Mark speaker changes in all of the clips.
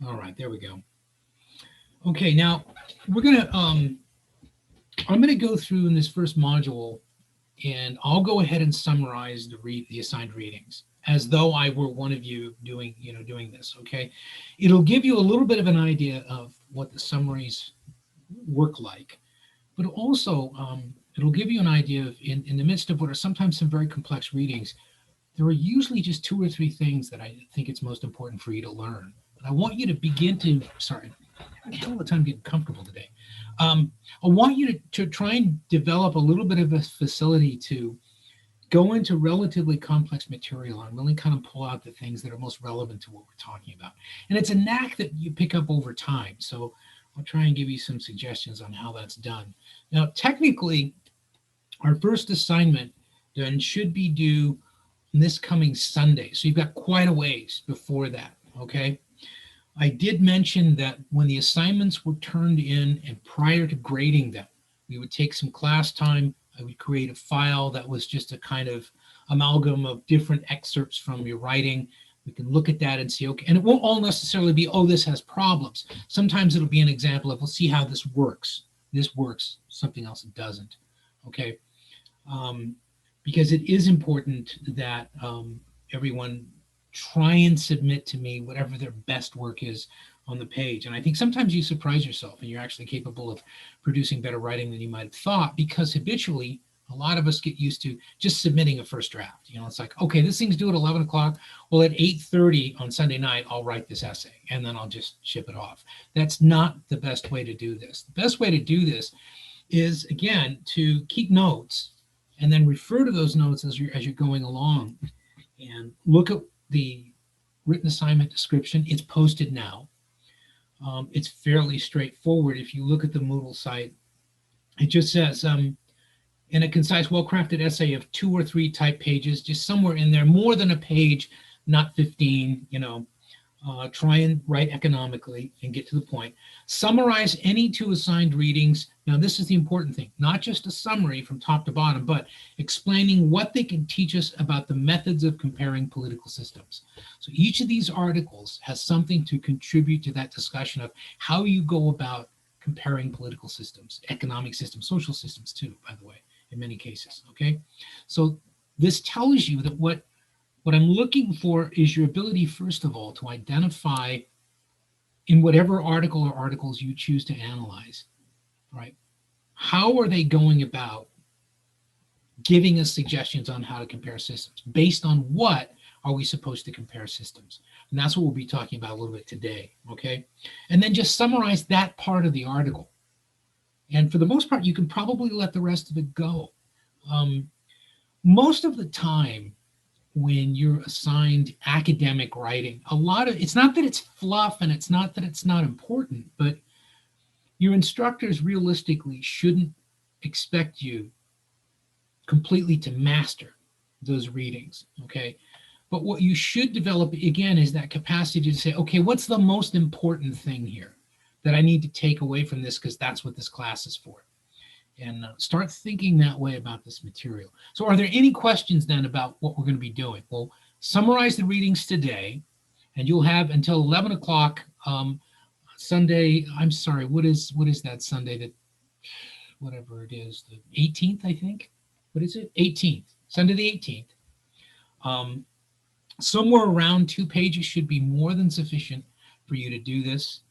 Speaker 1: All right, there we go. Okay, now we're gonna I'm gonna go through in this first module, and I'll go ahead and summarize the assigned readings as though I were one of you doing this. Okay, it'll give you a little bit of an idea of what the summaries work like, but also it'll give you an idea of in the midst of what are sometimes some very complex readings, there are usually just two or three things that I think it's most important for you to learn. But I want you to begin to, sorry, I'm having a hell of a time getting comfortable today. Um, I want you to try and develop a little bit of a facility to go into relatively complex material and really kind of pull out the things that are most relevant to what we're talking about. And it's a knack that you pick up over time. So I'll try and give you some suggestions on how that's done. Now, technically, our first assignment then should be due this coming Sunday. So you've got quite a ways before that, okay? I did mention that when the assignments were turned in and prior to grading them, we would take some class time. I would create a file that was just a kind of amalgam of different excerpts from your writing. We can look at that and see, okay, and it won't all necessarily be, oh, this has problems. Sometimes it'll be an example of, we'll see how this works. This works, something else it doesn't, okay? Um, because it is important that everyone try and submit to me whatever their best work is on the page. And I think sometimes you surprise yourself and you're actually capable of producing better writing than you might have thought, because habitually, a lot of us get used to just submitting a first draft. It's like, okay, this thing's due at 11 o'clock. Well, at 8:30 on Sunday night, I'll write this essay and then I'll just ship it off. That's not the best way to do this. The best way to do this is, again, to keep notes and then refer to those notes as you're going along, and look at the written assignment description. It's posted now. It's fairly straightforward. If you look at the Moodle site, it just says, in a concise, well-crafted essay of 2 or 3 type pages, just somewhere in there, more than a page, not 15, try and write economically and get to the point. Summarize any 2 assigned readings. Now, this is the important thing, not just a summary from top to bottom, but explaining what they can teach us about the methods of comparing political systems. So each of these articles has something to contribute to that discussion of how you go about comparing political systems, economic systems, social systems too, by the way, in many cases, okay? So this tells you that what I'm looking for is your ability, first of all, to identify in whatever article or articles you choose to analyze, right? How are they going about giving us suggestions on how to compare systems? Based on what are we supposed to compare systems? And that's what we'll be talking about a little bit today, okay? And then just summarize that part of the article. And for the most part, you can probably let the rest of it go. Most of the time, when you're assigned academic writing, a lot of it's not that it's fluff and it's not that it's not important, but your instructors realistically shouldn't expect you completely to master those readings, okay? But what you should develop, again, is that capacity to say, okay, what's the most important thing here that I need to take away from this, because that's what this class is for? And start thinking that way about this material. So are there any questions then about what we're going to be doing? Well, summarize the readings today, and you'll have until 11 o'clock Sunday. I'm sorry, what is that Sunday, that whatever it is, the 18th, I think? What is it? 18th, Sunday the 18th. Somewhere around 2 pages should be more than sufficient for you to do this.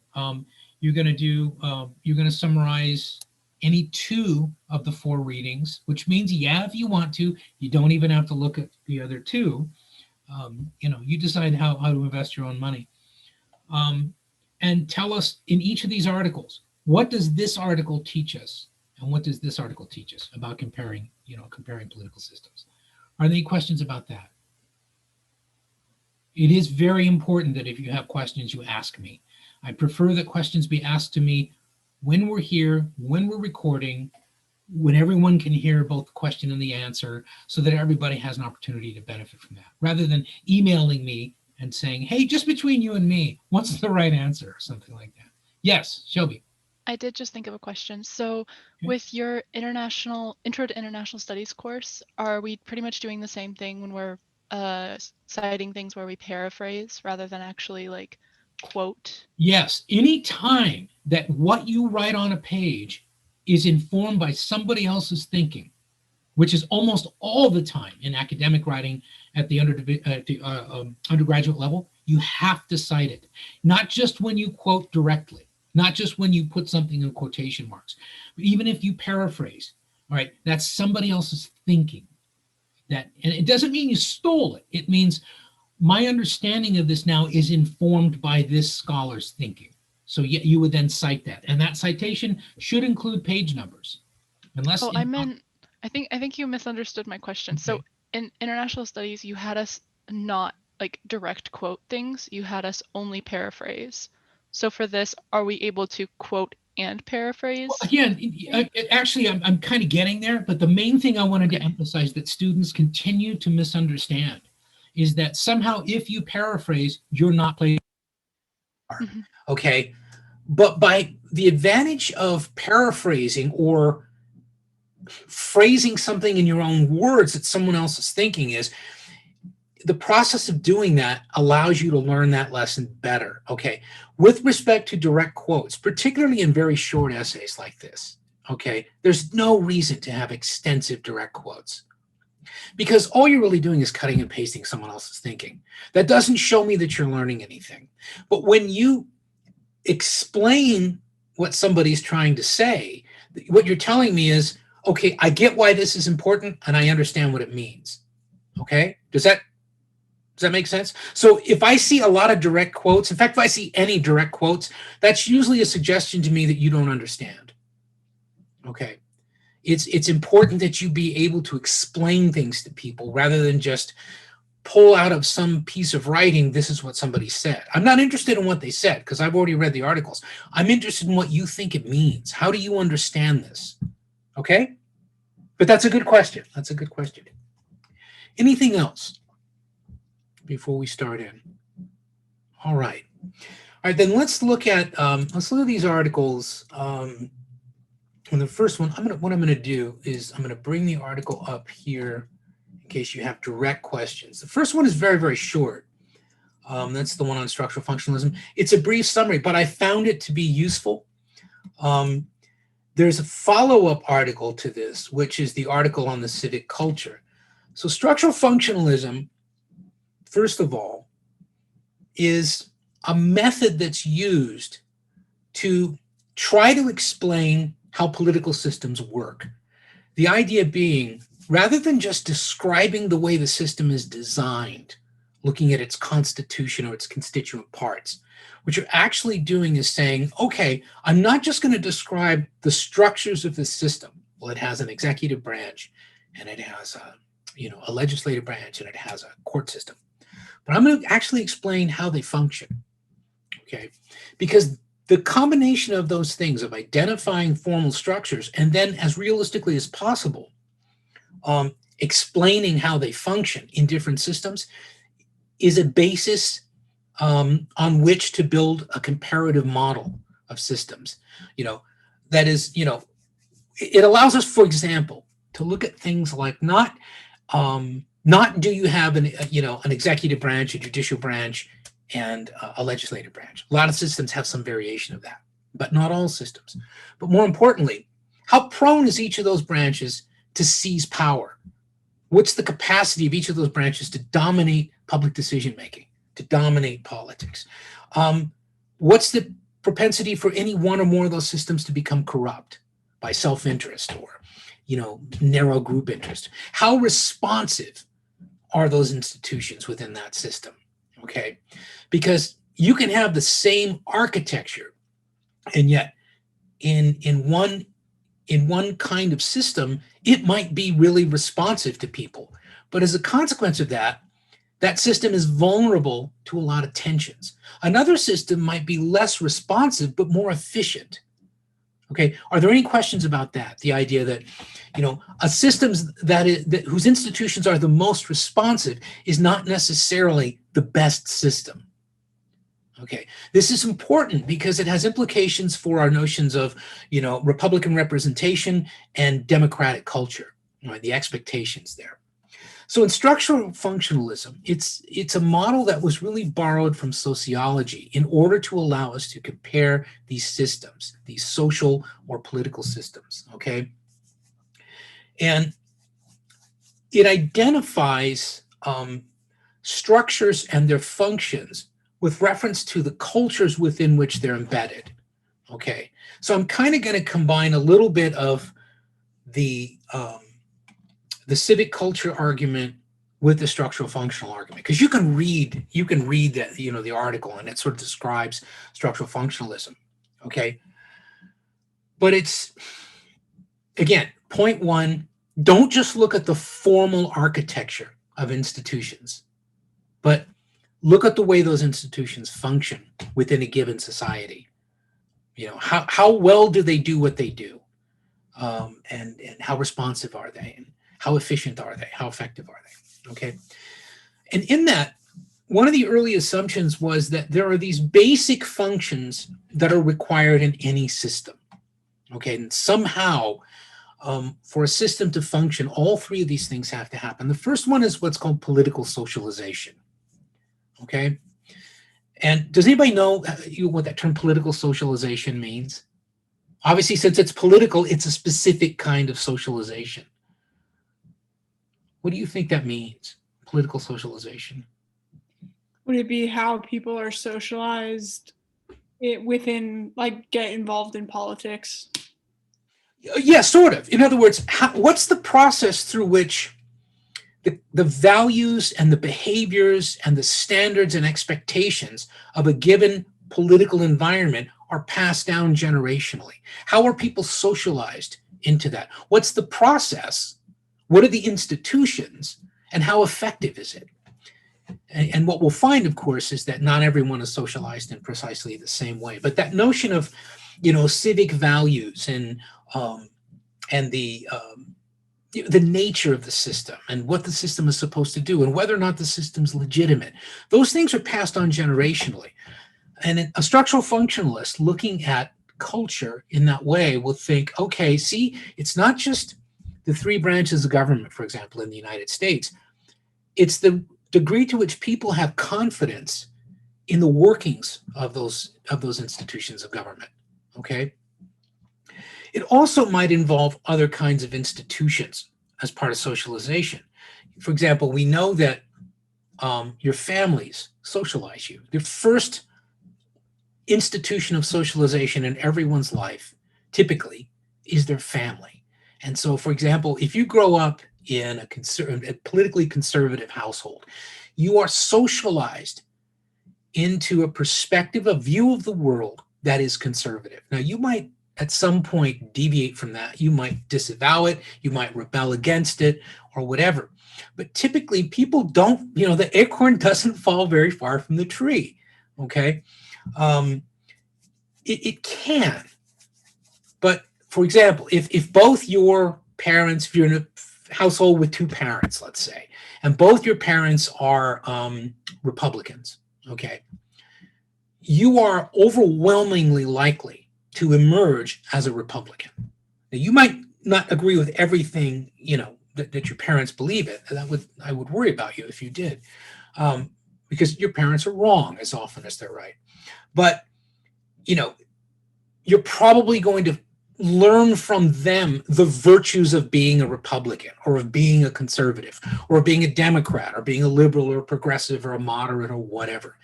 Speaker 1: You're going to summarize any 2 of the 4 readings, which means, yeah, if you want to, you don't even have to look at the other 2. You decide how to invest your own money. And tell us in each of these articles, what does this article teach us? And what does this article teach us about comparing political systems? Are there any questions about that? It is very important that if you have questions, you ask me. I prefer that questions be asked to me when we're here, when we're recording, when everyone can hear both the question and the answer, so that everybody has an opportunity to benefit from that, rather than emailing me and saying, hey, just between you and me, what's the right answer, or something like that. Yes, Shelby.
Speaker 2: I did just think of a question. So,
Speaker 1: Okay.
Speaker 2: with your Intro to International Studies course, are we pretty much doing the same thing when we're citing things where we paraphrase rather than actually like quote?
Speaker 1: Yes, any time that what you write on a page is informed by somebody else's thinking, which is almost all the time in academic writing at the undergraduate level, you have to cite it. Not just when you quote directly, not just when you put something in quotation marks, but even if you paraphrase, all right, that's somebody else's thinking. And it doesn't mean you stole it. It means my understanding of this now is informed by this scholar's thinking. So you would then cite that. And that citation should include page numbers. Unless
Speaker 2: Oh, I think you misunderstood my question.
Speaker 1: Okay.
Speaker 2: So in international studies, you had us not like direct quote things. You had us only paraphrase. So for this, are we able to quote and paraphrase?
Speaker 1: Again, actually, I'm kind of getting there, but the main thing I wanted to emphasize that students continue to misunderstand is that somehow if you paraphrase, you're not playing.
Speaker 2: Mhm.
Speaker 3: Okay. But by the advantage of paraphrasing or phrasing something in your own words that someone else is thinking is the process of doing that allows you to learn that lesson better. Okay. With respect to direct quotes, particularly in very short essays like this, okay, there's no reason to have extensive direct quotes because all you're really doing is cutting and pasting someone else's thinking. That doesn't show me that you're learning anything. But when you explain what somebody's trying to say, what you're telling me is, okay, I get why this is important and I understand what it means. Okay? Does that make sense? So if I see a lot of direct quotes, in fact, if I see any direct quotes, that's usually a suggestion to me that you don't understand. Okay? It's important that you be able to explain things to people rather than just pull out of some piece of writing, this is what somebody said. I'm not interested in what they said because I've already read the articles. I'm interested in what you think it means. How do you understand this? Okay? But that's a good question. That's a good question. Anything else before we start in? All right. All right, then let's look at these articles. And the first one, what I'm going to do is I'm going to bring the article up here in case you have direct questions. The first one is very, very short. That's the one on structural functionalism. It's a brief summary, but I found it to be useful. There's a follow-up article to this, which is the article on the civic culture. So structural functionalism, first of all, is a method that's used to try to explain how political systems work. The idea being, rather than just describing the way the system is designed, looking at its constitution or its constituent parts, what you're actually doing is saying, okay, I'm not just going to describe the structures of the system. Well, it has an executive branch and it has a legislative branch and it has a court system. But I'm going to actually explain how they function. Okay, because the combination of those things of identifying formal structures and then as realistically as possible, explaining how they function in different systems is a basis on which to build a comparative model of systems. That is, it allows us, for example, to look at things like not do you have an executive branch, a judicial branch, and a legislative branch. A lot of systems have some variation of that, but not all systems. But more importantly, how prone is each of those branches to seize power? What's the capacity of each of those branches to dominate public decision-making, to dominate politics? What's the propensity for any one or more of those systems to become corrupt by self-interest or, narrow group interest? How responsive are those institutions within that system? Okay, because you can have the same architecture, and yet in one kind of system, it might be really responsive to people. But as a consequence of that, that system is vulnerable to a lot of tensions. Another system might be less responsive, but more efficient. Okay, are there any questions about that? The idea that, a system whose institutions are the most responsive is not necessarily the best system. Okay, this is important because it has implications for our notions of, Republican representation and democratic culture, the expectations there. So in structural functionalism, it's a model that was really borrowed from sociology in order to allow us to compare these systems, these social or political systems, okay? And it identifies structures and their functions with reference to the cultures within which they're embedded, okay? So I'm kind of going to combine a little bit of the civic culture argument with the structural functional argument, because you can read that, the article, and it sort of describes structural functionalism, okay? But it's, again, point one, don't just look at the formal architecture of institutions, but look at the way those institutions function within a given society. How well do they do what they do? And how responsive are they? And how efficient are they? How effective are they? Okay. And in that, one of the early assumptions was that there are these basic functions that are required in any system. Okay. And somehow, for a system to function, all three of these things have to happen. The first one is what's called political socialization. Okay. And does anybody know what that term political socialization means? Obviously, since it's political, it's a specific kind of socialization. What do you think that means, political socialization?
Speaker 4: Would it be how people are socialized within, like, get involved in politics?
Speaker 3: Yeah, sort of. In other words, what's the process through which the values and the behaviors and the standards and expectations of a given political environment are passed down generationally? How are people socialized into that? What's the process? What are the institutions? And how effective is it? And what we'll find, of course, is that not everyone is socialized in precisely the same way. But that notion of, civic values and the nature of the system and what the system is supposed to do and whether or not the system's legitimate, those things are passed on generationally. And a structural functionalist looking at culture in that way will think, okay, see, it's not just the three branches of government, for example, in the United States. It's the degree to which people have confidence in the workings of those institutions of government, okay? It also might involve other kinds of institutions as part of socialization. For example, we know that your families socialize you. The first institution of socialization in everyone's life typically is their family. And so, for example, if you grow up in a politically conservative household, you are socialized into a perspective, a view of the world that is conservative. Now, you might at some point deviate from that. You might disavow it, you might rebel against it, or whatever. But typically people don't, the acorn doesn't fall very far from the tree, okay? It can. But for example, if both your parents, if you're in a household with two parents, let's say, and both your parents are Republicans, okay, you are overwhelmingly likely to emerge as a Republican. Now, you might not agree with everything, that your parents believe in. I would worry about you if you did, because your parents are wrong as often as they're right. But, you're probably going to learn from them the virtues of being a Republican or of being a conservative or being a Democrat or being a liberal or a progressive or a moderate or whatever.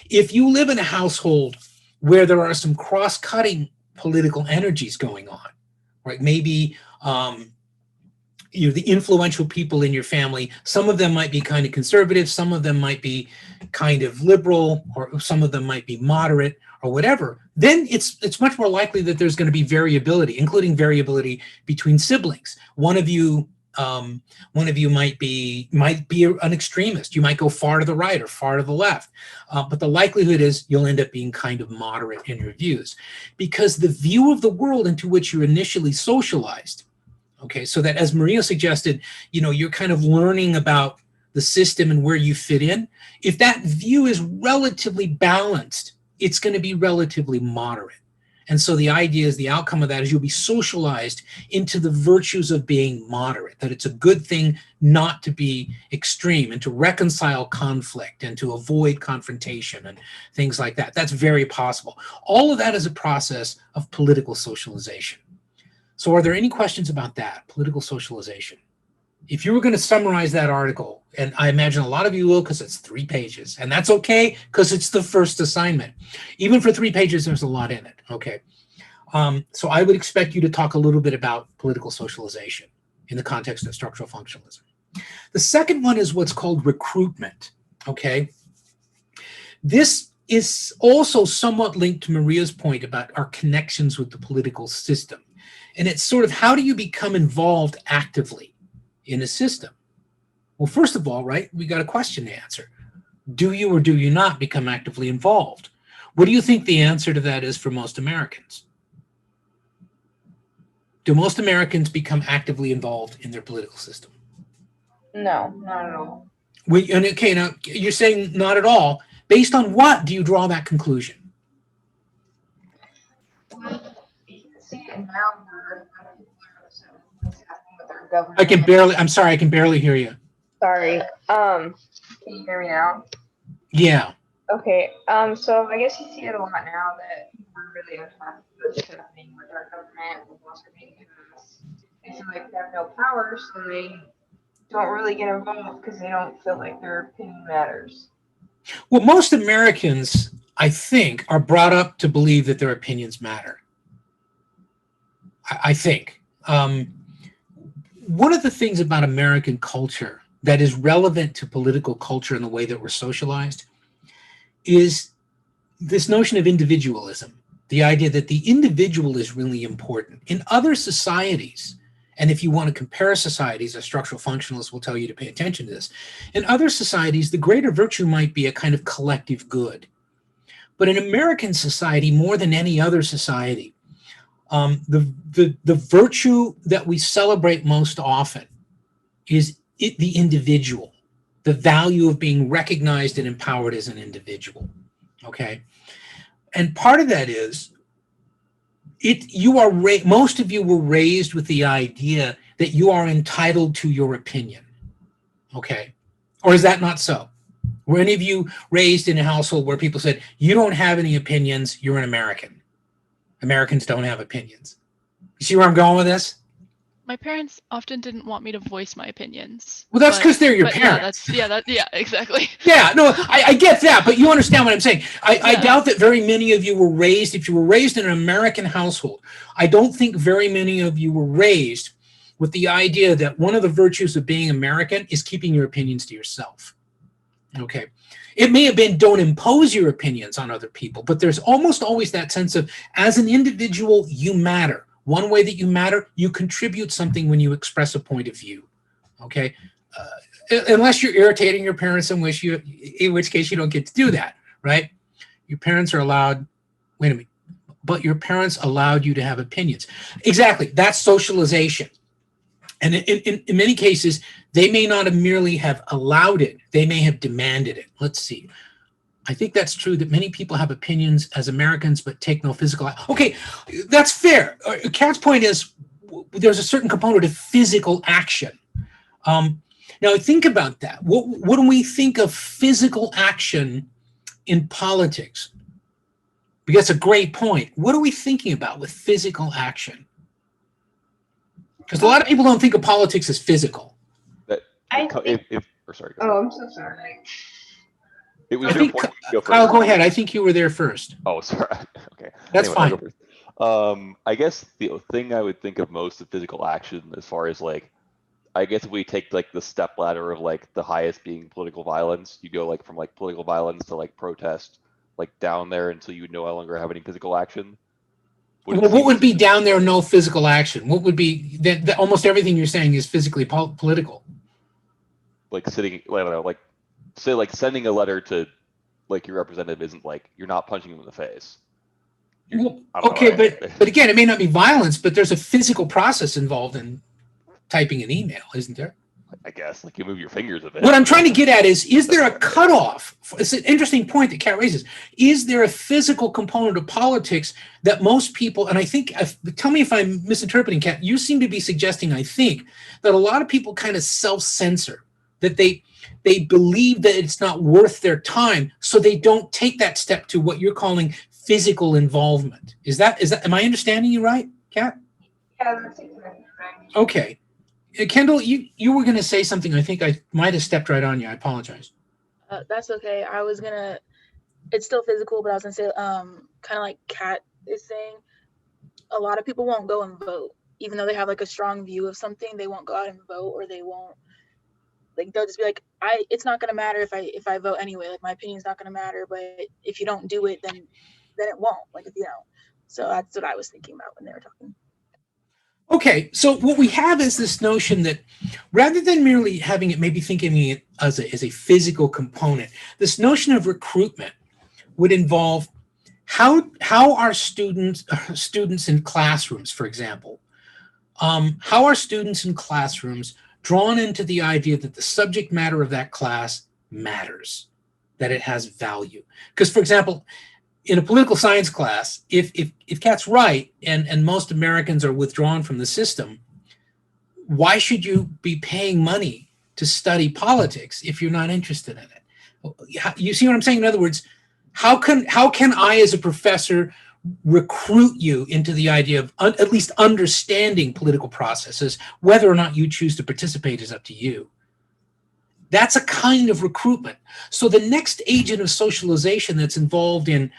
Speaker 3: If you live in a household where there are some cross-cutting political energies going on, right? Maybe the influential people in your family, some of them might be kind of conservative, some of them might be kind of liberal, or some of them might be moderate or whatever, then it's much more likely that there's going to be variability, including variability between siblings. One of you might be an extremist. You might go far to the right or far to the left. But the likelihood is you'll end up being kind of moderate in your views, because the view of the world into which you're initially socialized, okay, so that, as Maria suggested, you're kind of learning about the system and where you fit in. If that view is relatively balanced, it's going to be relatively moderate. And so the idea is the outcome of that is you'll be socialized into the virtues of being moderate, that it's a good thing not to be extreme and to reconcile conflict and to avoid confrontation and things like that. That's very possible. All of that is a process of political socialization. So are there any questions about that, political socialization? If you were going to summarize that article, and I imagine a lot of you will because it's 3 pages, and that's okay because it's the first assignment. Even for 3 pages, there's a lot in it, okay? So I would expect you to talk a little bit about political socialization in the context of structural functionalism. The second one is what's called recruitment, okay? This is also somewhat linked to Maria's point about our connections with the political system. And it's sort of how do you become involved actively in a system? Well, first of all, right, we got a question to answer. Do you or do you not become actively involved? What do you think the answer to that is for most Americans? Do most Americans become actively involved in their political system?
Speaker 5: No, not at all.
Speaker 3: Okay, now you're saying not at all. Based on what do you draw that conclusion? I'm sorry, I can barely hear you.
Speaker 5: Sorry. Can you hear me now?
Speaker 3: Yeah.
Speaker 5: Okay. So I guess you see it a lot now that we're really unhappy with what's happening with our government, with what's being passed. They feel like they have no power, so they don't really get involved because they don't feel like their opinion matters.
Speaker 3: Well, most Americans, I think, are brought up to believe that their opinions matter. I think. One of the things about American culture that is relevant to political culture and the way that we're socialized is this notion of individualism, the idea that the individual is really important. In other societies, and if you want to compare societies, a structural functionalist will tell you to pay attention to this. In other societies, the greater virtue might be a kind of collective good. But in American society, more than any other society, the virtue that we celebrate most often is the individual, the value of being recognized and empowered as an individual, okay? And part of that is, most of you were raised with the idea that you are entitled to your opinion, okay? Or is that not so? Were any of you raised in a household where people said, you don't have any opinions, you're an American? Americans don't have opinions. You see where I'm going with this?
Speaker 2: My parents often didn't want me to voice my opinions.
Speaker 3: Well, that's because they're your parents.
Speaker 2: Yeah, exactly.
Speaker 3: Yeah, no, I get that, but you understand what I'm saying. I
Speaker 2: Yeah.
Speaker 3: doubt that very many of you were raised, if you were raised in an American household, I don't think very many of you were raised with the idea that one of the virtues of being American is keeping your opinions to yourself. Okay. It may have been don't impose your opinions on other people, but there's almost always that sense of, as an individual, you matter. One way that you matter, you contribute something when you express a point of view, okay? Unless you're irritating your parents, in which case you don't get to do that, right? Your parents are allowed, wait a minute, but your parents allowed you to have opinions. Exactly, that's socialization. And in many cases, they may not have merely have allowed it, they may have demanded it. Let's see. I think that's true that many people have opinions as Americans, but take no physical action. Okay, that's fair. Kat's point is there's a certain component of physical action. Now think about that. What do we think of physical action in politics? Because that's a great point. What are we thinking about with physical action? Because a lot of people don't think of politics as physical.
Speaker 5: Sorry. Oh, I'm so sorry.
Speaker 6: It was your point. Go first.
Speaker 3: Kyle, go ahead. I think you were there first.
Speaker 6: Oh, sorry. Okay.
Speaker 3: That's
Speaker 6: anyway, I'll
Speaker 3: fine.
Speaker 6: go first. I guess the thing I would think of most of physical action, as far as like, I guess if we take like the step ladder of like the highest being political violence, you go like from like political violence to like protest, like down there until you no longer have any physical action.
Speaker 3: Well, what would be down there? No physical action. What would be that? Almost everything you're saying is physically political.
Speaker 6: Like sitting, I don't know, like say like sending a letter to like your representative isn't like you're not punching them in the face.
Speaker 3: Well, okay, but again, it may not be violence, but there's a physical process involved in typing an email, isn't there?
Speaker 6: I guess. Like you move your fingers a bit.
Speaker 3: What I'm trying to get at is there a cutoff? It's an interesting point that Kat raises. Is there a physical component of politics that most people, and I think, tell me if I'm misinterpreting, Kat, you seem to be suggesting, I think, that a lot of people kind of self-censor, that they believe that it's not worth their time, so they don't take that step to what you're calling physical involvement. Is that, am I understanding you right, Kat?
Speaker 5: Yeah, that's exactly right.
Speaker 3: Okay. Kendall, you were going to say something. I think I might have stepped right on you. I apologize.
Speaker 7: That's okay. I was gonna. It's still physical, but I was gonna say, kind of like Kat is saying, a lot of people won't go and vote, even though they have like a strong view of something. They won't go out and vote, or they won't. Like they'll just be like, it's not gonna matter if I vote anyway. Like my opinion's not gonna matter, but if you don't do it, then it won't. Like if you don't. So that's what I was thinking about when they were talking.
Speaker 3: Okay, so what we have is this notion that rather than merely having it, maybe thinking it as a physical component, this notion of recruitment would involve how are students in classrooms, for example, how are students in classrooms drawn into the idea that the subject matter of that class matters, that it has value? Because, for example, in a political science class, if Kat's right and most Americans are withdrawn from the system, why should you be paying money to study politics if you're not interested in it? You see what I'm saying? In other words, how can I as a professor recruit you into the idea of at least understanding political processes? Whether or not you choose to participate is up to you. That's a kind of recruitment. So the next agent of socialization that's involved in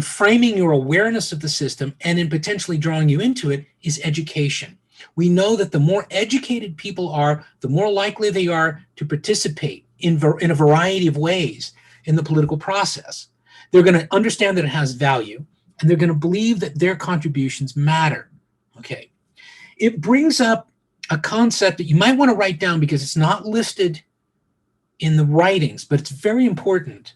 Speaker 3: framing your awareness of the system and in potentially drawing you into it is education. We know that the more educated people are, the more likely they are to participate in a variety of ways in the political process. They're going to understand that it has value, and they're going to believe that their contributions matter. Okay. It brings up a concept that you might want to write down because it's not listed in the writings, but it's very important.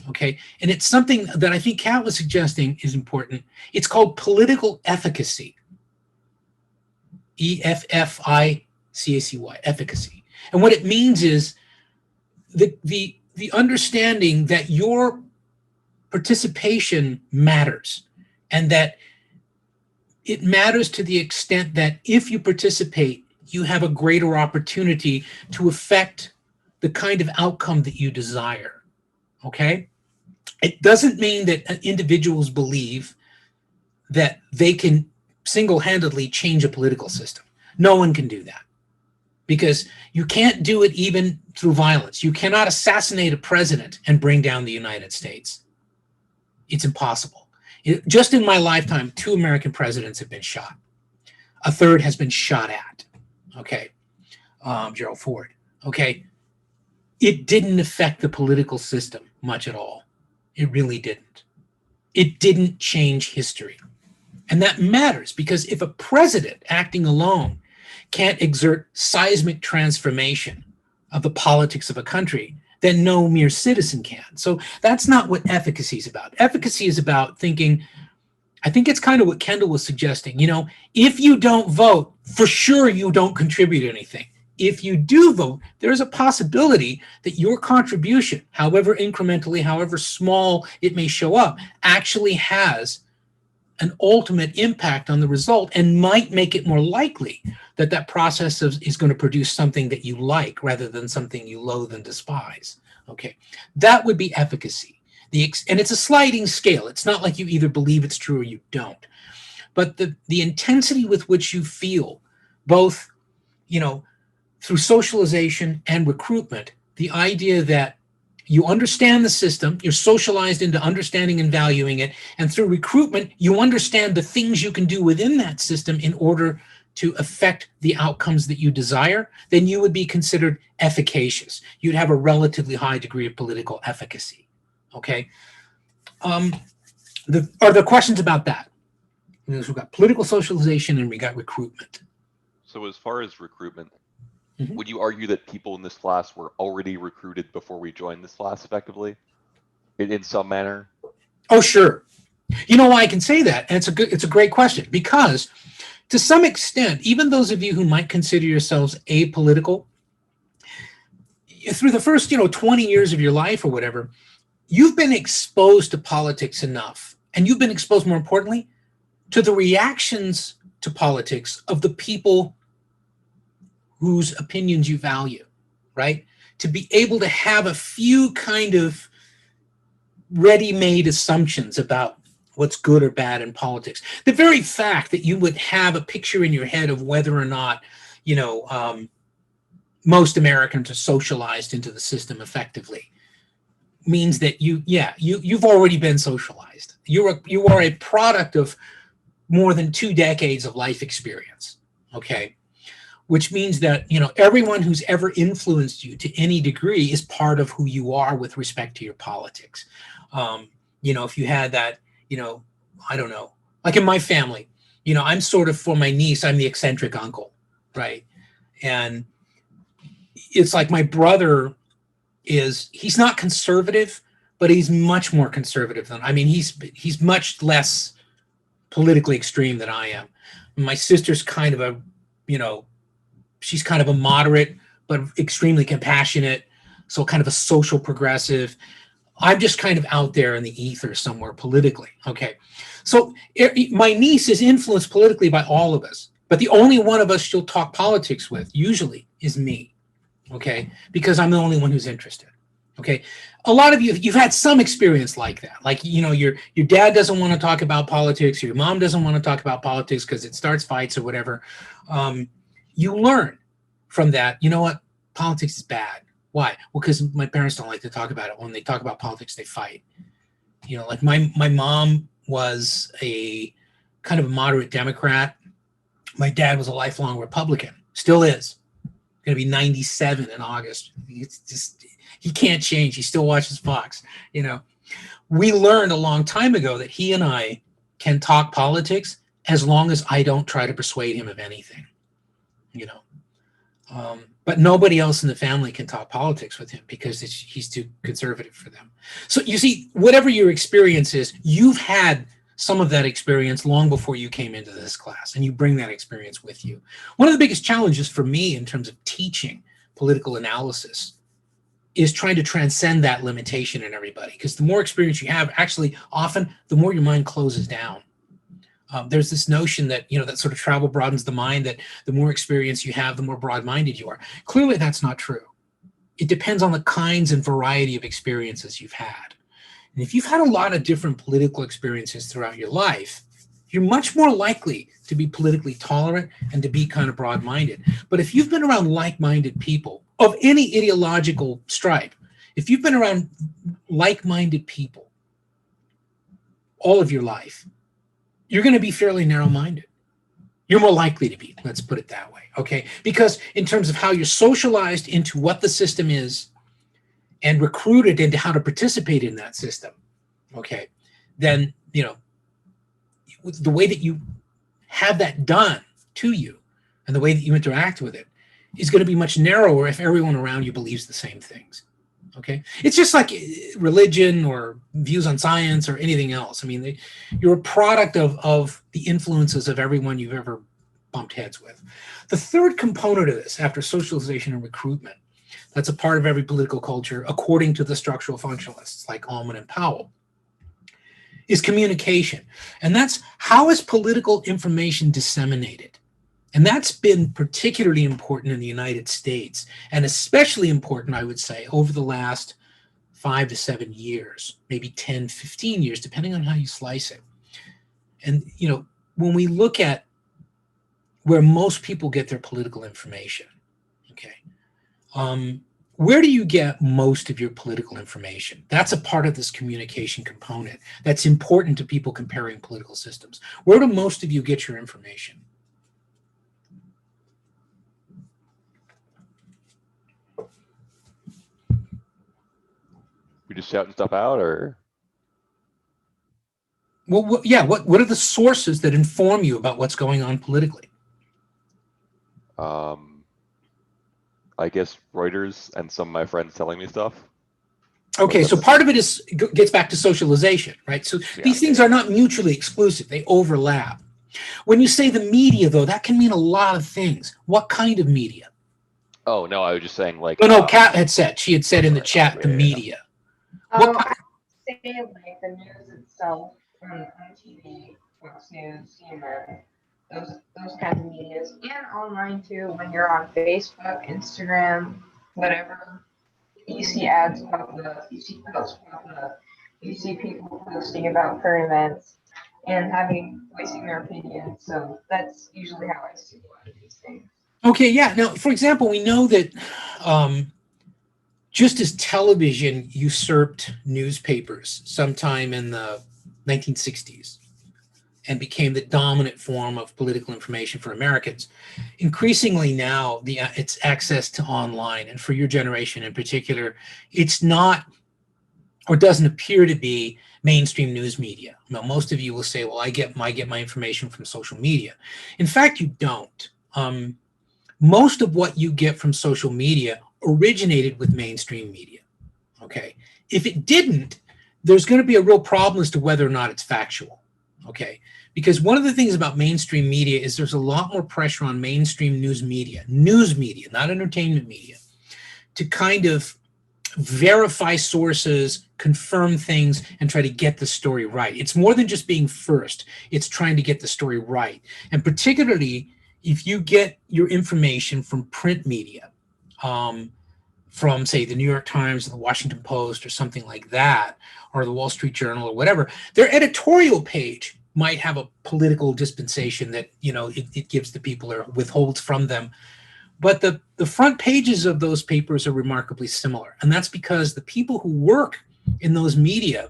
Speaker 3: Okay, and it's something that I think Kat was suggesting is important. It's called political efficacy. EFFICACY, efficacy. And what it means is the understanding that your participation matters, and that it matters to the extent that if you participate, you have a greater opportunity to affect the kind of outcome that you desire. Okay? It doesn't mean that individuals believe that they can single-handedly change a political system. No one can do that, because you can't do it even through violence. You cannot assassinate a president and bring down the United States. It's impossible. Just in my lifetime, 2 American presidents have been shot. A third has been shot at. Okay, Gerald Ford. Okay, it didn't affect the political system much at all. It really didn't. It didn't change history. And that matters, because if a president acting alone can't exert seismic transformation of the politics of a country, then no mere citizen can. So that's not what efficacy is about. Efficacy is about thinking, I think it's kind of what Kendall was suggesting, if you don't vote, for sure you don't contribute anything. If you do vote, there's a possibility that your contribution, however incrementally, however small it may show up, actually has an ultimate impact on the result and might make it more likely that that process is going to produce something that you like rather than something you loathe and despise. Okay, that would be efficacy. And it's a sliding scale. It's not like you either believe it's true or you don't. But the intensity with which you feel, both, through socialization and recruitment, the idea that you understand the system, you're socialized into understanding and valuing it, and through recruitment, you understand the things you can do within that system in order to affect the outcomes that you desire, then you would be considered efficacious. You'd have a relatively high degree of political efficacy. Okay? Are there questions about that? We've got political socialization and we got recruitment.
Speaker 6: So as far as recruitment,
Speaker 3: Mhm.
Speaker 6: would you argue that people in this class were already recruited before we joined this class effectively? In some manner?
Speaker 3: Oh, sure. You know why I can say that? And it's a great question, because to some extent, even those of you who might consider yourselves apolitical, through the first, 20 years of your life or whatever, you've been exposed to politics enough. And you've been exposed, more importantly, to the reactions to politics of the people whose opinions you value, right? To be able to have a few kind of ready-made assumptions about what's good or bad in politics. The very fact that you would have a picture in your head of whether or not, most Americans are socialized into the system effectively means that you've already been socialized. You are a product of more than 2 decades of life experience, okay? Which means that, everyone who's ever influenced you to any degree is part of who you are with respect to your politics. If you had that, I don't know, like in my family, I'm sort of, for my niece, I'm the eccentric uncle, right? And it's like my brother he's not conservative, but he's much more conservative than, he's much less politically extreme than I am. My sister's kind of she's kind of a moderate, but extremely compassionate. So kind of a social progressive. I'm just kind of out there in the ether somewhere politically. Okay. So my niece is influenced politically by all of us, but the only one of us she'll talk politics with usually is me. Okay. Because I'm the only one who's interested. Okay. A lot of you've had some experience like that. Like, your dad doesn't want to talk about politics. Or your mom doesn't want to talk about politics because it starts fights or whatever. You learn from that, what? Politics is bad. Why? Well, because my parents don't like to talk about it. When they talk about politics, they fight. Like my mom was a kind of a moderate Democrat. My dad was a lifelong Republican. Still is. Going to be 97 in August. It's just, he can't change. He still watches Fox. We learned a long time ago that he and I can talk politics as long as I don't try to persuade him of anything. But nobody else in the family can talk politics with him because he's too conservative for them. So you see, whatever your experience is, you've had some of that experience long before you came into this class, and you bring that experience with you. One of the biggest challenges for me in terms of teaching political analysis is trying to transcend that limitation in everybody, because the more experience you have, actually, often the more your mind closes down. There's this notion that, that sort of travel broadens the mind, that the more experience you have, the more broad-minded you are. Clearly, that's not true. It depends on the kinds and variety of experiences you've had. And if you've had a lot of different political experiences throughout your life, you're much more likely to be politically tolerant and to be kind of broad-minded. But if you've been around like-minded people of any ideological stripe, if you've been around like-minded people all of your life, you're going to be fairly narrow-minded. You're more likely to be, let's put it that way, okay? Because in terms of how you're socialized into what the system is and recruited into how to participate in that system, okay, then, the way that you have that done to you and the way that you interact with it is going to be much narrower if everyone around you believes the same things. Okay, it's just like religion or views on science or anything else. You're a product of the influences of everyone you've ever bumped heads with. The third component of this, after socialization and recruitment, that's a part of every political culture, according to the structural functionalists like Ullman and Powell, is communication. And that's how is political information disseminated? And that's been particularly important in the United States, and especially important, I would say, over the last 5 to 7 years, maybe 10, 15 years, depending on how you slice it. And, when we look at where most people get their political information, okay, where do you get most of your political information? That's a part of this communication component that's important to people comparing political systems. Where do most of you get your information?
Speaker 6: We just shouting stuff out, or?
Speaker 3: Well, what are the sources that inform you about what's going on politically?
Speaker 6: I guess Reuters and some of my friends telling me stuff.
Speaker 3: Okay, so part of it gets back to socialization, right? So these things are not mutually exclusive; they overlap. When you say the media, though, that can mean a lot of things. What kind of media?
Speaker 6: Oh no, I was just saying like.
Speaker 3: Oh, no, Kat had said. She had said in the chat the
Speaker 6: Yeah.
Speaker 3: media. What
Speaker 5: I would say like the news itself on TV, Fox News, CNN, those kinds of medias, and online too. When you're on Facebook, Instagram, whatever, you see ads pop up, you see posts pop up, you see people posting about current events and voicing their opinion. So that's usually how I see a lot of these things.
Speaker 3: Okay, yeah. Now, for example, we know that just as television usurped newspapers sometime in the 1960s and became the dominant form of political information for Americans, increasingly now it's access to online, and for your generation in particular, it's not or doesn't appear to be mainstream news media. Now, most of you will say, well, I get my information from social media. In fact, you don't. Most of what you get from social media originated with mainstream media. Okay. If it didn't, there's going to be a real problem as to whether or not it's factual. Okay. Because one of the things about mainstream media is there's a lot more pressure on mainstream news media, not entertainment media, to kind of verify sources, confirm things, and try to get the story right. It's more than just being first. It's trying to get the story right. And particularly if you get your information from print media, from, say, the New York Times or the Washington Post or something like that, or the Wall Street Journal or whatever, their editorial page might have a political dispensation that, it gives the people or withholds from them. But the front pages of those papers are remarkably similar. And that's because the people who work in those media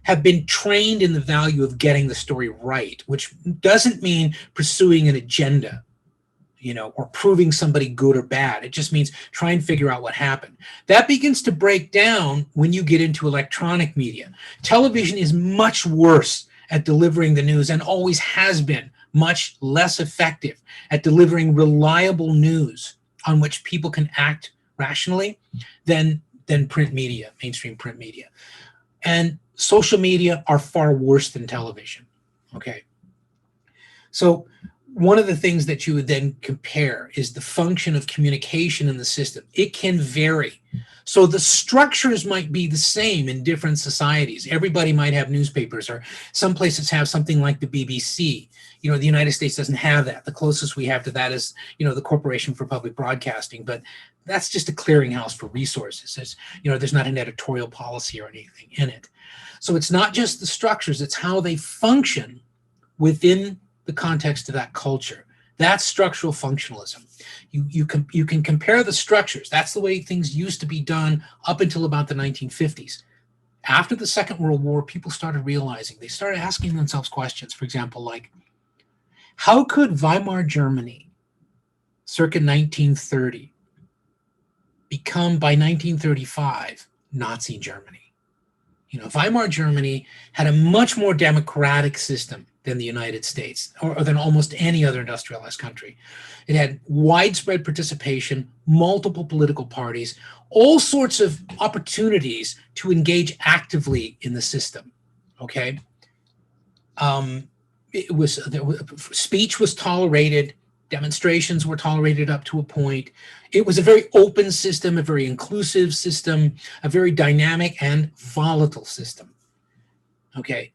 Speaker 3: have been trained in the value of getting the story right, which doesn't mean pursuing an agenda, or proving somebody good or bad. It just means try and figure out what happened. That begins to break down when you get into electronic media. Television is much worse at delivering the news and always has been much less effective at delivering reliable news on which people can act rationally than print media, mainstream print media. And social media are far worse than television. Okay. So one of the things that you would then compare is the function of communication in the system. It can vary. So the structures might be the same in different societies. Everybody might have newspapers, or some places have something like the BBC. The United States doesn't have that. The closest we have to that is, the Corporation for Public Broadcasting, but that's just a clearinghouse for resources. There's not an editorial policy or anything in it. So it's not just the structures, it's how they function within the context of that culture. That's structural functionalism. You can compare the structures. That's the way things used to be done up until about the 1950s. After the Second World War, people started realizing, they started asking themselves questions. For example, like, how could Weimar Germany, circa 1930, become, by 1935, Nazi Germany? Weimar Germany had a much more democratic system than the United States, or than almost any other industrialized country. It had widespread participation, multiple political parties, all sorts of opportunities to engage actively in the system. Okay, speech was tolerated, demonstrations were tolerated up to a point. It was a very open system, a very inclusive system, a very dynamic and volatile system. Okay.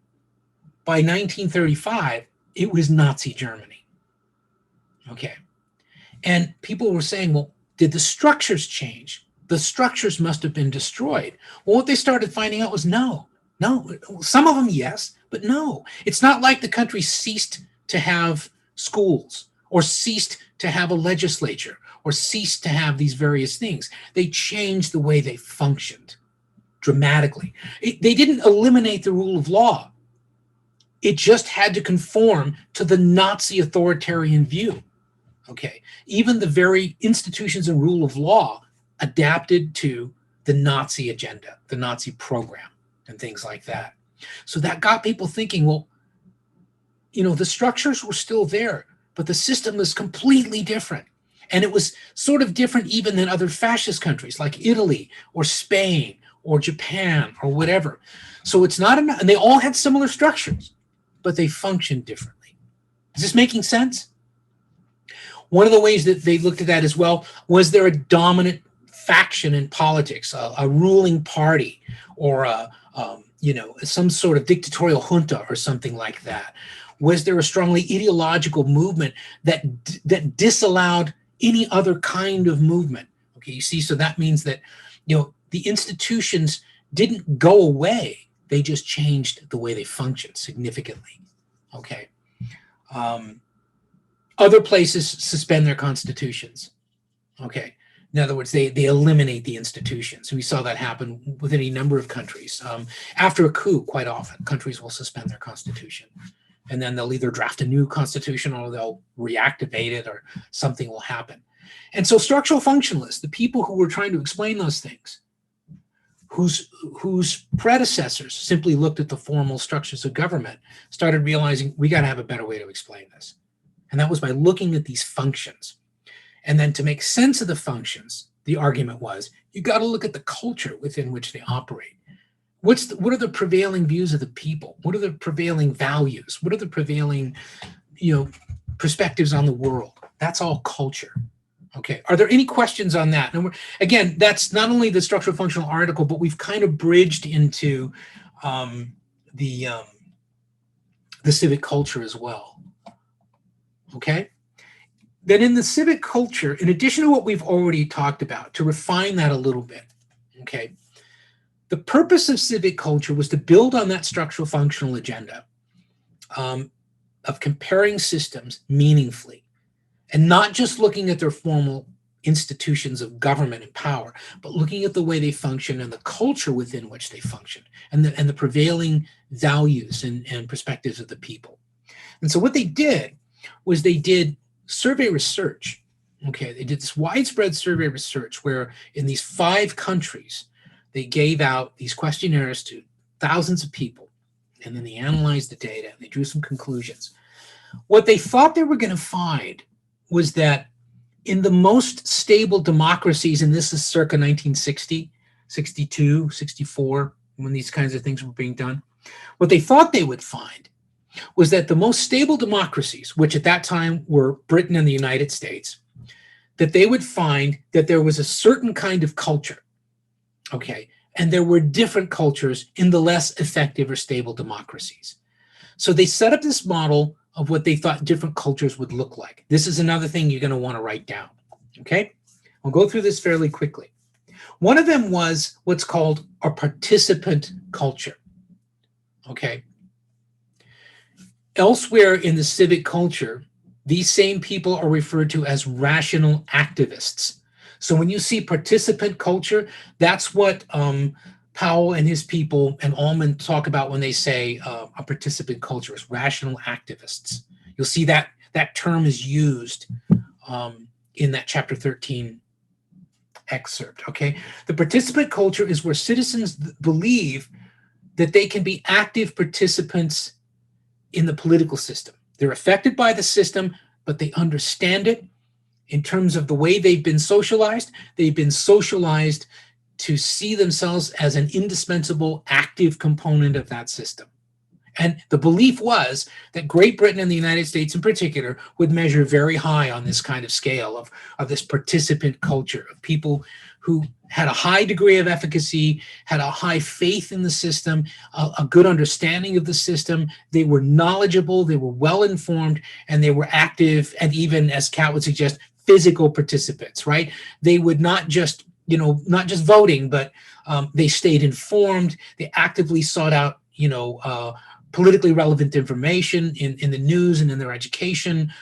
Speaker 3: By 1935, it was Nazi Germany. Okay. And people were saying, well, did the structures change? The structures must have been destroyed. Well, what they started finding out was no. Some of them, yes, but no. It's not like the country ceased to have schools or ceased to have a legislature or ceased to have these various things. They changed the way they functioned dramatically. They didn't eliminate the rule of law. It just had to conform to the Nazi authoritarian view. Okay. Even the very institutions and rule of law adapted to the Nazi agenda, the Nazi program, and things like that. So that got people thinking, well, the structures were still there, but the system was completely different. And it was sort of different even than other fascist countries like Italy or Spain or Japan or whatever. So it's not enough. And they all had similar structures, but they functioned differently. Is this making sense? One of the ways that they looked at that as well, was there a dominant faction in politics, a ruling party, or some sort of dictatorial junta or something like that? Was there a strongly ideological movement that disallowed any other kind of movement? Okay, you see, so that means that, the institutions didn't go away. They just changed the way they functioned significantly. Okay. Other places suspend their constitutions. Okay. In other words, they eliminate the institutions. We saw that happen within a number of countries. After a coup, quite often, countries will suspend their constitution. And then they'll either draft a new constitution or they'll reactivate it, or something will happen. And so structural functionalists, the people who were trying to explain those things, whose predecessors simply looked at the formal structures of government, started realizing we got to have a better way to explain this. And that was by looking at these functions. And then to make sense of the functions, the argument was, you got to look at the culture within which they operate. What are the prevailing views of the people? What are the prevailing values? What are the prevailing, perspectives on the world? That's all culture. Okay, are there any questions on that? And again, that's not only the structural functional article, but we've kind of bridged into the civic culture as well. Okay, then in the civic culture, in addition to what we've already talked about, to refine that a little bit, okay, the purpose of civic culture was to build on that structural functional agenda of comparing systems meaningfully, and not just looking at their formal institutions of government and power, but looking at the way they function and the culture within which they function, and the prevailing values and perspectives of the people. And so what they did was they did survey research. Okay, they did this widespread survey research where in these 5 countries, they gave out these questionnaires to thousands of people, and then they analyzed the data and they drew some conclusions. What they thought they were going to find was that in the most stable democracies, and this is circa 1960, 62, 64, when these kinds of things were being done, what they thought they would find was that the most stable democracies, which at that time were Britain and the United States, that they would find that there was a certain kind of culture, okay, and there were different cultures in the less effective or stable democracies. So they set up this model of what they thought different cultures would look like. This is another thing you're going to want to write down, okay? I'll go through this fairly quickly. One of them was what's called a participant culture, okay? Elsewhere in the civic culture, these same people are referred to as rational activists. So when you see participant culture, that's what Powell and his people and Ullman talk about when they say a participant culture is rational activists. You'll see that term is used in that chapter 13 excerpt, okay? The participant culture is where citizens believe that they can be active participants in the political system. They're affected by the system, but they understand it in terms of the way they've been socialized. They've been socialized to see themselves as an indispensable active component of that system. And the belief was that Great Britain and the United States in particular would measure very high on this kind of scale of this participant culture of people who had a high degree of efficacy, had a high faith in the system, a good understanding of the system. They were knowledgeable, they were well-informed, and they were active, and even, as Kat would suggest, physical participants, right? They would not just voting, but they stayed informed. They actively sought out, politically relevant information in the news and in their education.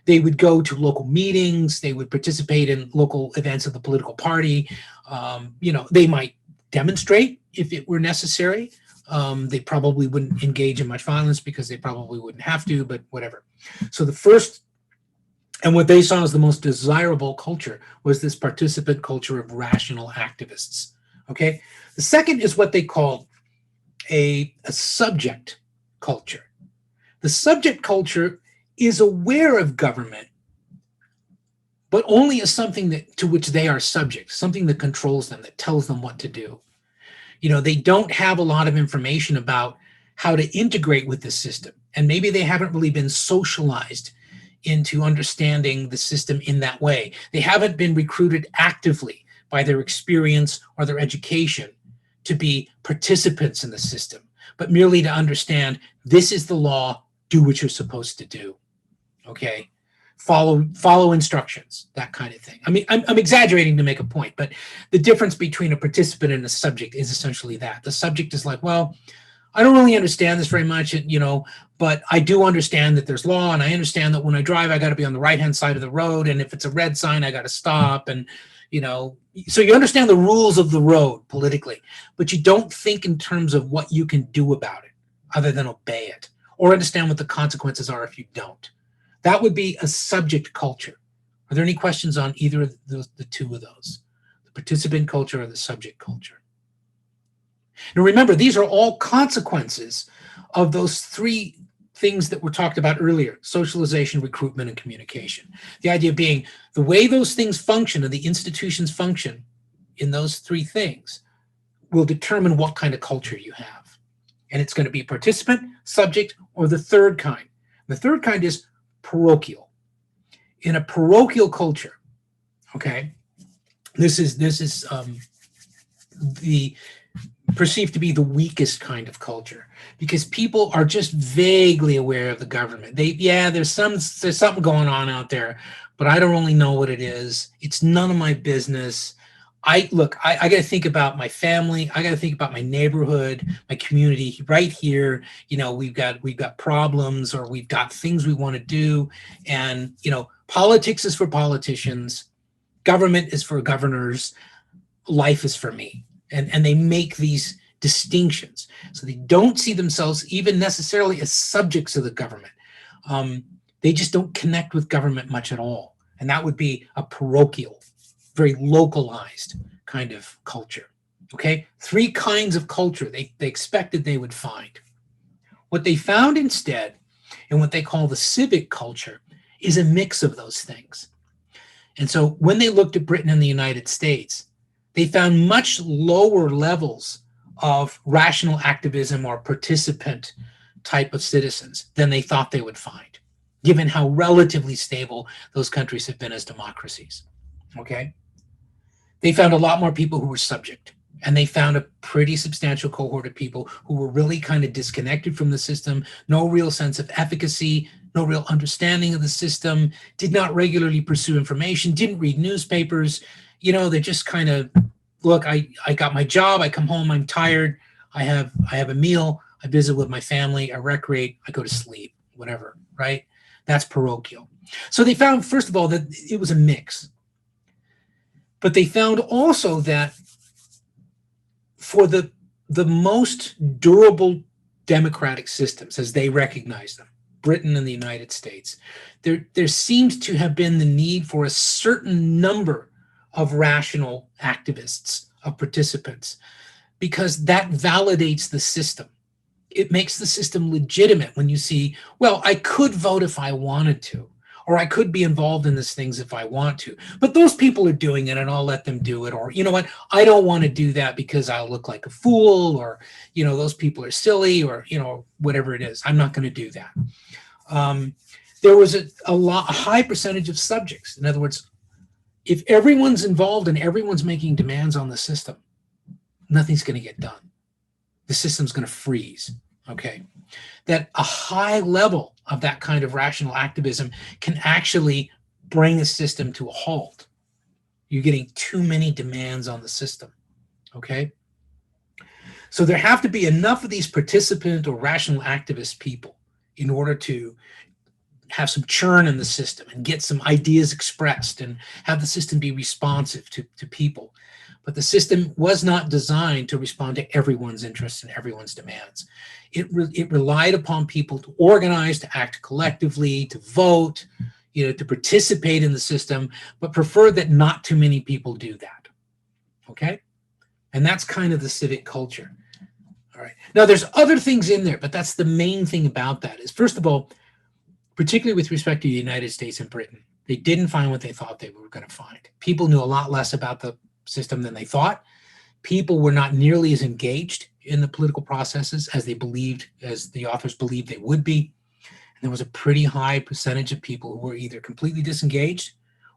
Speaker 3: They would go to local meetings. They would participate in local events of the political party. They might demonstrate if it were necessary. They probably wouldn't engage in much violence because they probably wouldn't have to, but whatever. So the first, and what they saw as the most desirable culture, was this participant culture of rational activists. Okay. The second is what they call a subject culture. The subject culture is aware of government, but only as something to which they are subject, something that controls them, that tells them what to do. They don't have a lot of information about how to integrate with the system. And maybe they haven't really been socialized into understanding the system in that way. They haven't been recruited actively by their experience or their education to be participants in the system, but merely to understand this is the law, do what you're supposed to do. Okay? Follow instructions, that kind of thing. I mean, I'm exaggerating to make a point, but the difference between a participant and a subject is essentially that. The subject is like, well, I don't really understand this very much, but I do understand that there's law, and I understand that when I drive, I got to be on the right-hand side of the road, and if it's a red sign, I got to stop, and so you understand the rules of the road politically, but you don't think in terms of what you can do about it other than obey it, or understand what the consequences are if you don't. That would be a subject culture. Are there any questions on either of the two of those, the participant culture or the subject culture? Now remember, these are all consequences of those three things that were talked about earlier: socialization, recruitment, and communication. The idea being the way those things function and the institutions function in those three things will determine what kind of culture you have. And it's going to be participant, subject, or the third kind. The third kind is parochial. In a parochial culture, okay, this is the perceived to be the weakest kind of culture, because people are just vaguely aware of the government. There's something going on out there, but I don't really know what it is. It's none of my business. I got to think about my family. I got to think about my neighborhood, my community right here. We've got problems, or we've got things we want to do. And, politics is for politicians. Government is for governors. Life is for me. And they make these distinctions. So they don't see themselves even necessarily as subjects of the government. They just don't connect with government much at all. And that would be a parochial, very localized kind of culture. Okay, three kinds of culture they expected they would find. What they found instead, and what they call the civic culture, is a mix of those things. And so when they looked at Britain and the United States, they found much lower levels of rational activism or participant type of citizens than they thought they would find, given how relatively stable those countries have been as democracies. Okay? They found a lot more people who were subject, and they found a pretty substantial cohort of people who were really kind of disconnected from the system, no real sense of efficacy, no real understanding of the system, did not regularly pursue information, didn't read newspapers. They just kind of, look, I got my job, I come home, I'm tired, I have a meal, I visit with my family, I recreate, I go to sleep, whatever, right? That's parochial. So they found, first of all, that it was a mix. But they found also that for the most durable democratic systems, as they recognize them, Britain and the United States, there seemed to have been the need for a certain number of rational activists, of participants, because that validates the system. It makes the system legitimate when you see, well, I could vote if I wanted to, or I could be involved in these things if I want to, but those people are doing it and I'll let them do it. Or, you know what, I don't want to do that because I'll look like a fool, or, those people are silly, or, whatever it is, I'm not going to do that. There was a high percentage of subjects. In other words, if everyone's involved and everyone's making demands on the system, nothing's going to get done. The system's going to freeze, okay? That a high level of that kind of rational activism can actually bring a system to a halt. You're getting too many demands on the system, okay? So there have to be enough of these participant or rational activist people in order to have some churn in the system and get some ideas expressed and have the system be responsive to people. But the system was not designed to respond to everyone's interests and everyone's demands. It relied upon people to organize, to act collectively, to vote, to participate in the system, but preferred that not too many people do that. Okay? And that's kind of the civic culture. All right. Now there's other things in there, but that's the main thing about that is, first of all, particularly with respect to the United States and Britain, they didn't find what they thought they were going to find. People knew a lot less about the system than they thought. People were not nearly as engaged in the political processes as the authors believed they would be. And there was a pretty high percentage of people who were either completely disengaged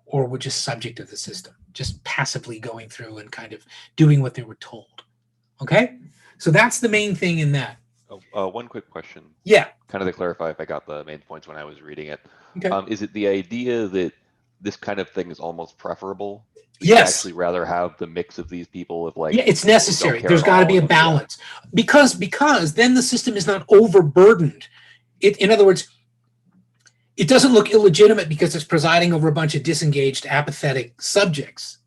Speaker 3: or were just subject to the system, just passively going through and kind of doing what they were told. Okay? So that's the main thing in that.
Speaker 6: One quick question.
Speaker 3: Yeah.
Speaker 6: Kind of to clarify if I got the main points when I was reading it.
Speaker 3: Okay.
Speaker 6: Is it the idea that this kind of thing is almost preferable?
Speaker 3: Yes.
Speaker 6: Actually rather have the mix of these people of like,
Speaker 3: yeah, it's
Speaker 6: people who don't
Speaker 3: necessary.
Speaker 6: care
Speaker 3: There's
Speaker 6: at
Speaker 3: got to
Speaker 6: all
Speaker 3: be a
Speaker 6: and- yeah.
Speaker 3: balance because then the system is not overburdened. In other words, it doesn't look illegitimate because it's presiding over a bunch of disengaged, apathetic subjects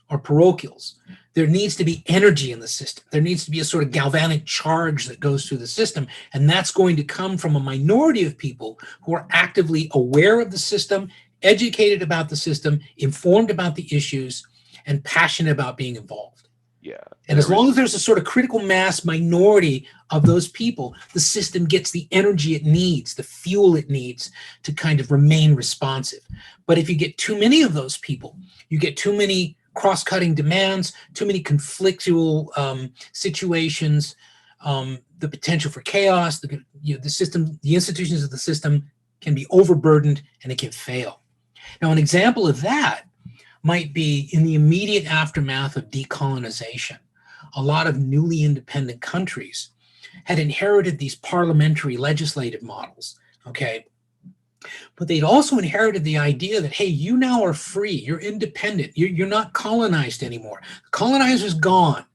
Speaker 3: or parochials. There needs to be energy in the system. There needs to be a sort of galvanic charge that goes through the system, and that's going to come from a minority of people who are actively aware of the system, educated about the system, informed about the issues, and passionate about being involved.
Speaker 6: Yeah.
Speaker 3: And as
Speaker 6: there
Speaker 3: long
Speaker 6: was-
Speaker 3: as there's a sort of critical mass minority of those people, the system gets the energy it needs, the fuel it needs to kind of remain responsive. But if you get too many of those people, you get too many cross-cutting demands, too many conflictual situations, the potential for chaos, the system, the institutions of the system can be overburdened and it can fail. Now, an example of that might be in the immediate aftermath of decolonization. A lot of newly independent countries had inherited these parliamentary legislative models, okay? But they'd also inherited the idea that, hey, you now are free, you're independent, you're not colonized anymore. The colonizer's gone,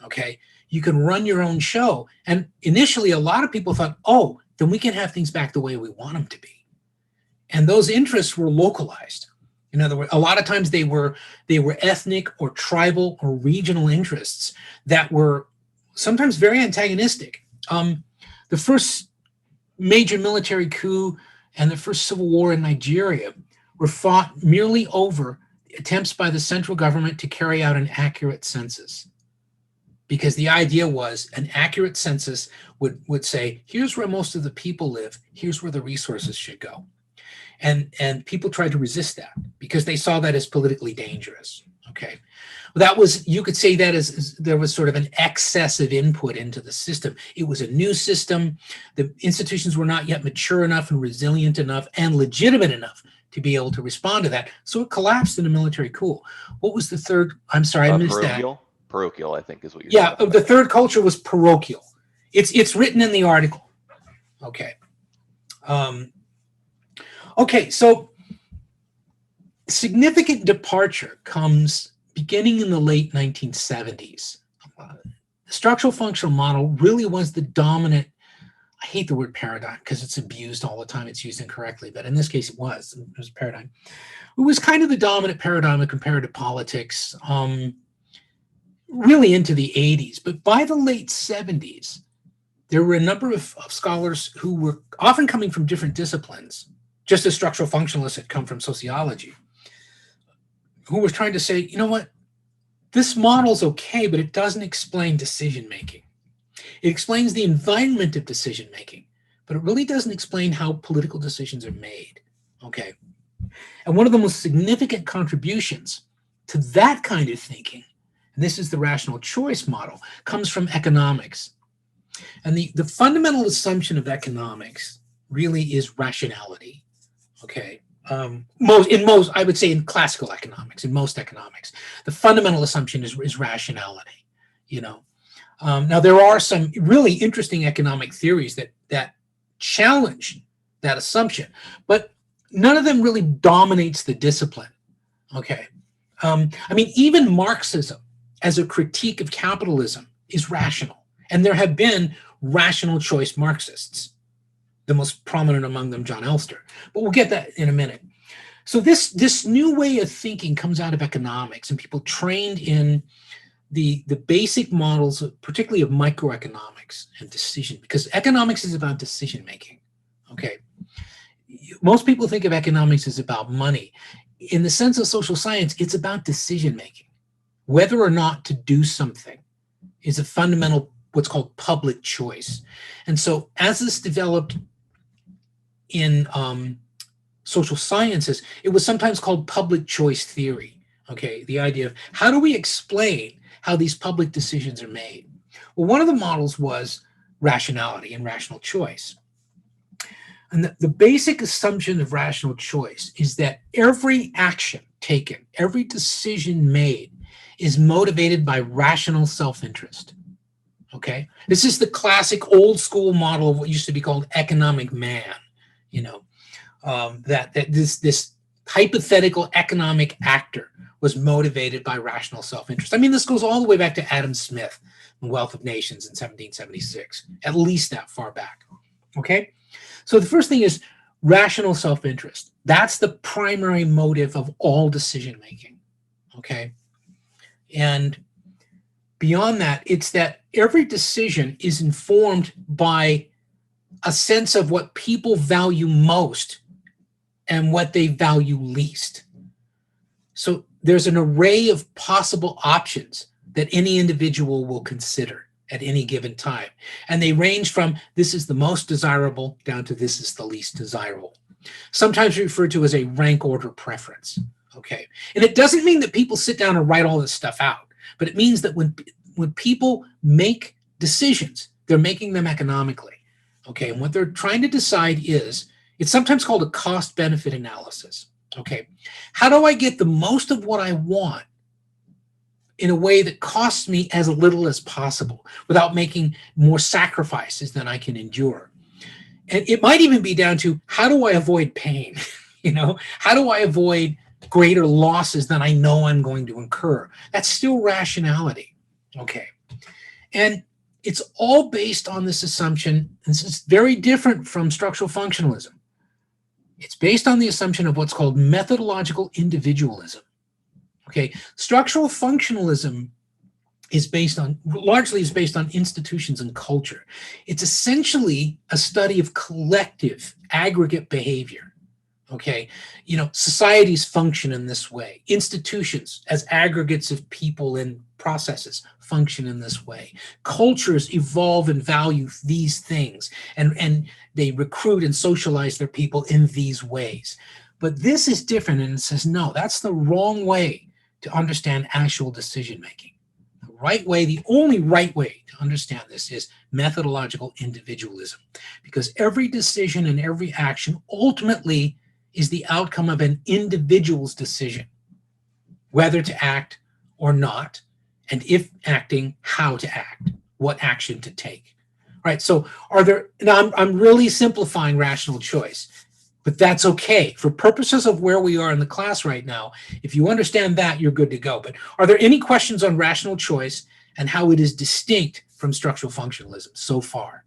Speaker 3: okay? You can run your own show. And initially, a lot of people thought, oh, then we can have things back the way we want them to be. And those interests were localized. In other words, a lot of times they were ethnic or tribal or regional interests that were sometimes very antagonistic. The first major military coup and the first civil war in Nigeria were fought merely over attempts by the central government to carry out an accurate census. Because the idea was an accurate census would say, here's where most of the people live, here's where the resources should go. And people tried to resist that because they saw that as politically dangerous. Okay, well, that was, you could say that as there was sort of an excessive input into the system. It was a new system. The institutions were not yet mature enough and resilient enough and legitimate enough to be able to respond to that. So it collapsed in a military coup. What was the third? I'm sorry, I missed
Speaker 6: parochial?
Speaker 3: that.
Speaker 6: Parochial, I think, is what you're
Speaker 3: Yeah,
Speaker 6: talking
Speaker 3: the
Speaker 6: about.
Speaker 3: third culture was parochial. It's written in the article. Okay. Okay, so significant departure comes beginning in the late 1970s. The structural functional model really was the dominant, I hate the word paradigm because it's abused all the time, it's used incorrectly, but in this case it was a paradigm. It was kind of the dominant paradigm of comparative politics, really into the 80s, but by the late 70s, there were a number of scholars who were often coming from different disciplines, just as structural functionalists had come from sociology, who was trying to say, you know what, this model's okay, but it doesn't explain decision-making. It explains the environment of decision-making, but it really doesn't explain how political decisions are made, okay? And one of the most significant contributions to that kind of thinking, and this is the rational choice model, comes from economics. And the fundamental assumption of economics really is rationality. Okay, I would say in classical economics, in most economics, the fundamental assumption is rationality. You know, now there are some really interesting economic theories that challenge that assumption, but none of them really dominates the discipline. Okay, I mean, even Marxism as a critique of capitalism is rational, and there have been rational choice Marxists. The most prominent among them, John Elster. But we'll get that in a minute. So this new way of thinking comes out of economics and people trained in the basic models, particularly of microeconomics and decision, because economics is about decision making. Okay. Most people think of economics as about money. In the sense of social science, it's about decision making. Whether or not to do something is a fundamental, what's called public choice. And so as this developed in social sciences, it was sometimes called public choice theory. Okay, the idea of how do we explain how these public decisions are made? Well, one of the models was rationality and rational choice. And the basic assumption of rational choice is that every action taken, every decision made is motivated by rational self-interest. Okay? This is the classic old school model of what used to be called economic man, you know, that this hypothetical economic actor was motivated by rational self-interest. I mean, this goes all the way back to Adam Smith, The Wealth of Nations in 1776, at least that far back. Okay? So the first thing is rational self-interest. That's the primary motive of all decision making. Okay? And beyond that, it's that every decision is informed by a sense of what people value most and what they value least. So there's an array of possible options that any individual will consider at any given time. And they range from this is the most desirable down to this is the least desirable. Sometimes referred to as a rank order preference. Okay. And it doesn't mean that people sit down and write all this stuff out, but it means that when people make decisions, they're making them economically. Okay. And what they're trying to decide is, it's sometimes called a cost benefit analysis. Okay. How do I get the most of what I want in a way that costs me as little as possible without making more sacrifices than I can endure? And it might even be down to, how do I avoid pain? You know, how do I avoid greater losses than I know I'm going to incur? That's still rationality. Okay. And it's all based on this assumption. This is very different from structural functionalism. It's based on the assumption of what's called methodological individualism. Okay, structural functionalism is largely based on institutions and culture. It's essentially a study of collective aggregate behavior. Okay, you know, societies function in this way. Institutions as aggregates of people and processes function in this way. Cultures evolve and value these things, and they recruit and socialize their people in these ways. But this is different, and it says, no, that's the wrong way to understand actual decision making. The right way, the only right way to understand this is methodological individualism, because every decision and every action ultimately is the outcome of an individual's decision, whether to act or not, and if acting, how to act, what action to take. Right, so now I'm really simplifying rational choice, but that's okay. For purposes of where we are in the class right now, if you understand that, you're good to go. But are there any questions on rational choice and how it is distinct from structural functionalism so far?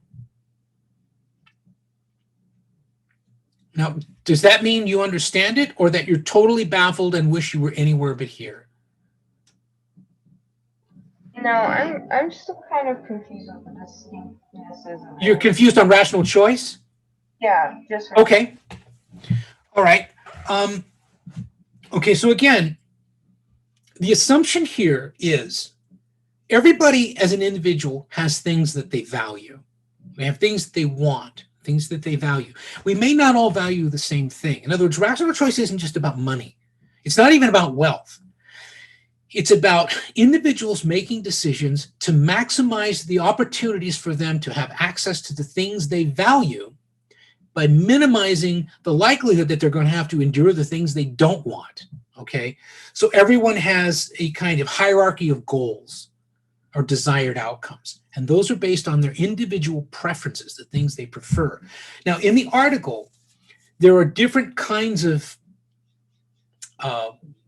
Speaker 3: Now, does that mean you understand it, or that you're totally baffled and wish you were anywhere but here?
Speaker 5: No, I'm still kind of confused with the distinctnesses.
Speaker 3: You're confused on rational choice?
Speaker 5: Yeah, just
Speaker 3: Okay. All right. Okay, so again, the assumption here is everybody as an individual has things that they value. They have things that they want, things that they value. We may not all value the same thing. In other words, rational choice isn't just about money. It's not even about wealth. It's about individuals making decisions to maximize the opportunities for them to have access to the things they value by minimizing the likelihood that they're going to have to endure the things they don't want. Okay, so everyone has a kind of hierarchy of goals or desired outcomes, and those are based on their individual preferences, the things they prefer. Now, in the article, there are different kinds of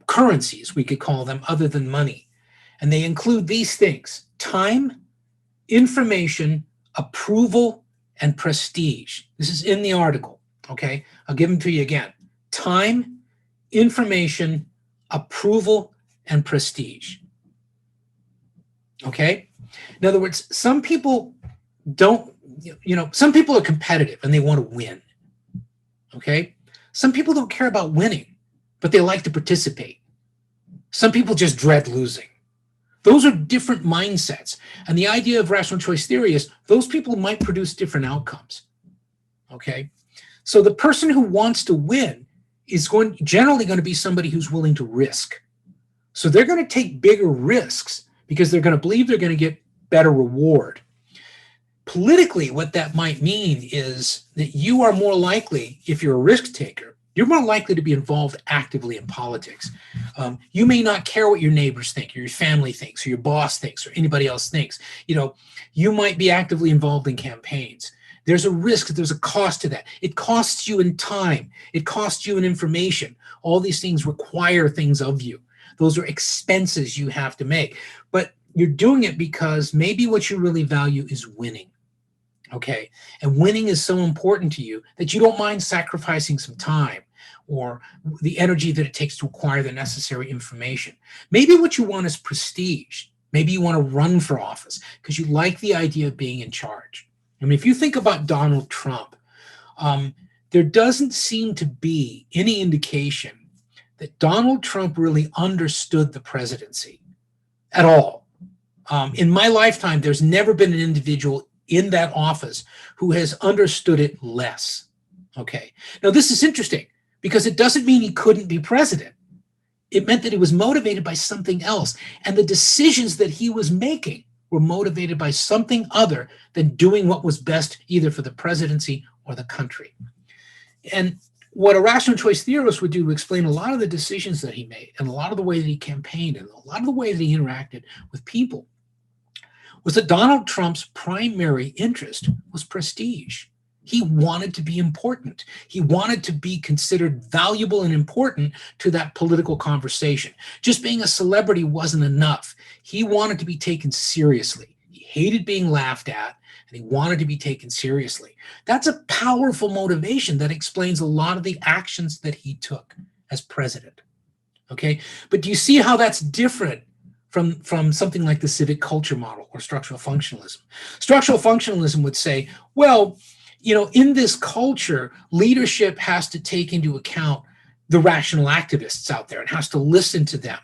Speaker 3: currencies, we could call them, other than money. And they include these things: time, information, approval, and prestige. This is in the article, okay? I'll give them to you again. Time, information, approval, and prestige. Okay? In other words, some people don't, some people are competitive and they want to win. Okay? Some people don't care about winning, but they like to participate. Some people just dread losing. Those are different mindsets. And the idea of rational choice theory is those people might produce different outcomes. Okay? So the person who wants to win is generally going to be somebody who's willing to risk. So they're going to take bigger risks because they're going to believe they're going to get better reward. Politically, what that might mean is that you are more likely, if you're a risk taker, you're more likely to be involved actively in politics. You may not care what your neighbors think, or your family thinks, or your boss thinks, or anybody else thinks. You might be actively involved in campaigns. There's a risk, there's a cost to that. It costs you in time. It costs you in information. All these things require things of you. Those are expenses you have to make. But you're doing it because maybe what you really value is winning. Okay, and winning is so important to you that you don't mind sacrificing some time or the energy that it takes to acquire the necessary information. Maybe what you want is prestige. Maybe you want to run for office because you like the idea of being in charge. I mean, if you think about Donald Trump, there doesn't seem to be any indication that Donald Trump really understood the presidency at all. In my lifetime, there's never been an individual in that office who has understood it less. Okay. Now, this is interesting because it doesn't mean he couldn't be president. It meant that he was motivated by something else. And the decisions that he was making were motivated by something other than doing what was best either for the presidency or the country. And what a rational choice theorist would do to explain a lot of the decisions that he made and a lot of the way that he campaigned and a lot of the way that he interacted with people was that Donald Trump's primary interest was prestige. He wanted to be important. He wanted to be considered valuable and important to that political conversation. Just being a celebrity wasn't enough. He wanted to be taken seriously. He hated being laughed at, and he wanted to be taken seriously. That's a powerful motivation that explains a lot of the actions that he took as president. Okay, but do you see how that's different from something like the civic culture model or structural functionalism? Structural functionalism would say, well, in this culture, leadership has to take into account the rational activists out there and has to listen to them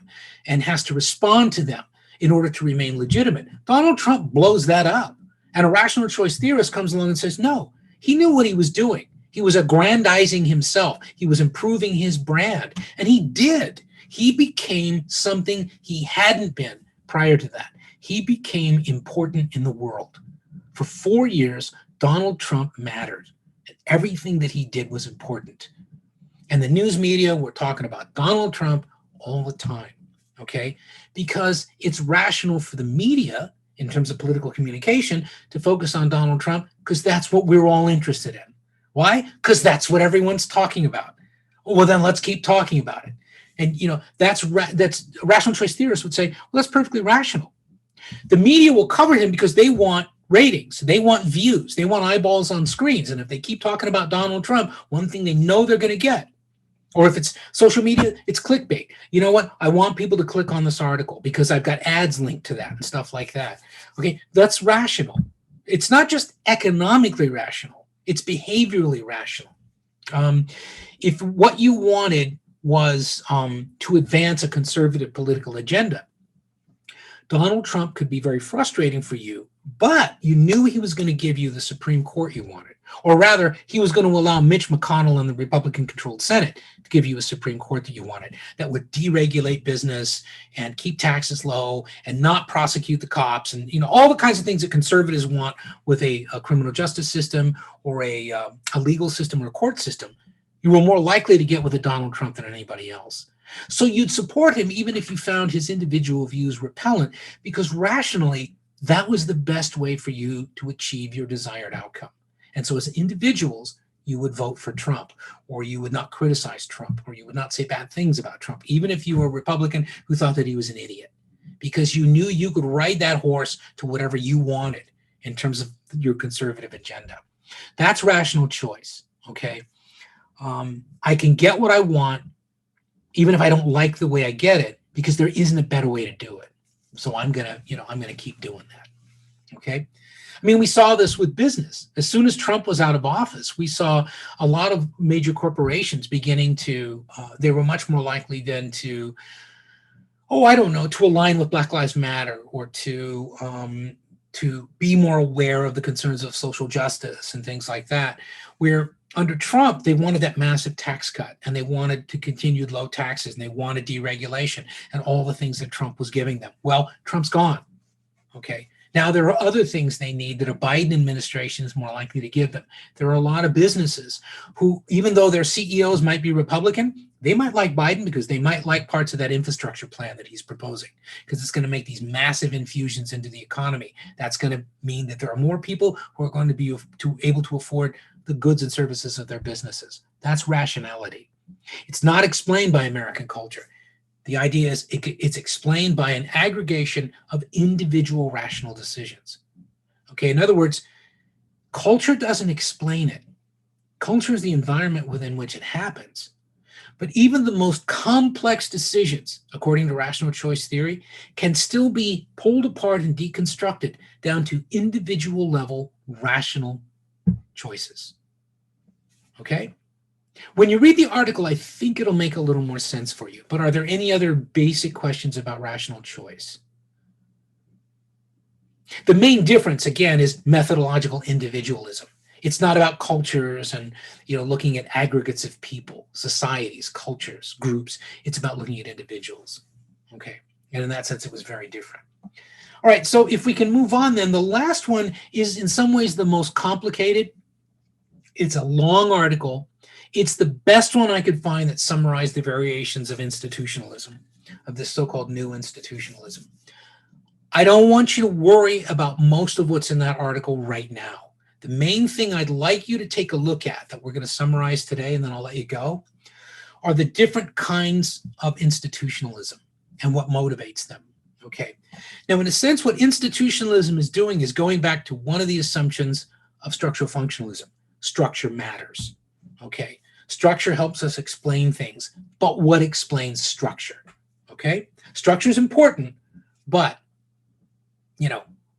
Speaker 3: and has to respond to them in order to remain legitimate. Donald Trump blows that up. And a rational choice theorist comes along and says, no, he knew what he was doing. He was aggrandizing himself. He was improving his brand. And he did. He became something he hadn't been prior to that. He became important in the world. For 4 years, Donald Trump mattered. And everything that he did was important. And the news media were talking about Donald Trump all the time, okay? Because it's rational for the media, in terms of political communication, to focus on Donald Trump because that's what we're all interested in. Why? Because that's what everyone's talking about. Well, then let's keep talking about it. And that's rational choice theorists would say, well, that's perfectly rational. The media will cover him because they want ratings, they want views, they want eyeballs on screens. And if they keep talking about Donald Trump, one thing they know they're going to get, or if it's social media, it's clickbait. You know what? I want people to click on this article because I've got ads linked to that and stuff like that. Okay, that's rational. It's not just economically rational, it's behaviorally rational. If what you wanted was to advance a conservative political agenda, Donald Trump could be very frustrating for you, but you knew he was going to give you the Supreme Court you wanted. Or rather, he was going to allow Mitch McConnell and the Republican-controlled Senate to give you a Supreme Court that you wanted, that would deregulate business and keep taxes low and not prosecute the cops and all the kinds of things that conservatives want with a criminal justice system or a legal system or a court system. You were more likely to get with a Donald Trump than anybody else. So you'd support him even if you found his individual views repellent, because rationally, that was the best way for you to achieve your desired outcome. And so as individuals, you would vote for Trump, or you would not criticize Trump, or you would not say bad things about Trump, even if you were a Republican who thought that he was an idiot, because you knew you could ride that horse to whatever you wanted in terms of your conservative agenda. That's rational choice, okay? I can get what I want, even if I don't like the way I get it, because there isn't a better way to do it. So I'm gonna keep doing that, okay? I mean, we saw this with business. As soon as Trump was out of office, we saw a lot of major corporations beginning to, they were much more likely then to, to align with Black Lives Matter, or to be more aware of the concerns of social justice and things like that. Where under Trump, they wanted that massive tax cut, and they wanted to continued low taxes, and they wanted deregulation and all the things that Trump was giving them. Well, Trump's gone, okay? Now, there are other things they need that a Biden administration is more likely to give them. There are a lot of businesses who, even though their CEOs might be Republican, they might like Biden because they might like parts of that infrastructure plan that he's proposing, because it's going to make these massive infusions into the economy. That's going to mean that there are more people who are going to be able to afford the goods and services of their businesses. That's rationality. It's not explained by American culture. The idea is it's explained by an aggregation of individual rational decisions. Okay, in other words, culture doesn't explain it. Culture is the environment within which it happens. But even the most complex decisions, according to rational choice theory, can still be pulled apart and deconstructed down to individual level rational choices. Okay? When you read the article, I think it'll make a little more sense for you. But are there any other basic questions about rational choice? The main difference, again, is methodological individualism. It's not about cultures and looking at aggregates of people, societies, cultures, groups. It's about looking at individuals. Okay, and in that sense, it was very different. All right, so if we can move on, then the last one is in some ways the most complicated. It's a long article. It's the best one I could find that summarized the variations of institutionalism, of this so-called new institutionalism. I don't want you to worry about most of what's in that article right now. The main thing I'd like you to take a look at, that we're going to summarize today, and then I'll let you go, are the different kinds of institutionalism and what motivates them. Okay. Now, in a sense, what institutionalism is doing is going back to one of the assumptions of structural functionalism. Structure matters. Okay. Structure helps us explain things, but what explains structure? Okay. Structure is important, but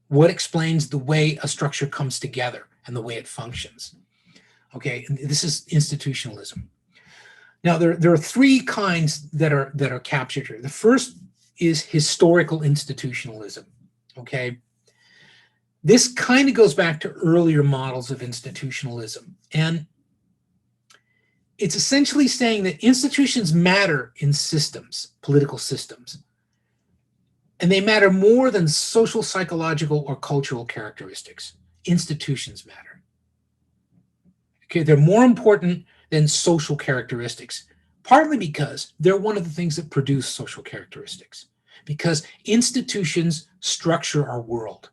Speaker 3: what explains the way a structure comes together and the way it functions? Okay. And this is institutionalism. Now, there are three kinds that are captured here. The first is historical institutionalism. Okay. This kind of goes back to earlier models of institutionalism. And it's essentially saying that institutions matter in systems, political systems, and they matter more than social, psychological, or cultural characteristics. Institutions matter. Okay, they're more important than social characteristics, partly because they're one of the things that produce social characteristics, because institutions structure our world.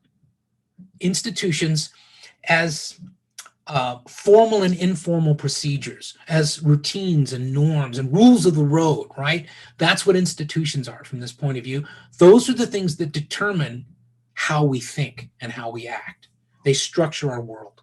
Speaker 3: Institutions as formal and informal procedures, as routines and norms and rules of the road, right? That's what institutions are from this point of view. Those are the things that determine how we think and how we act. They structure our world.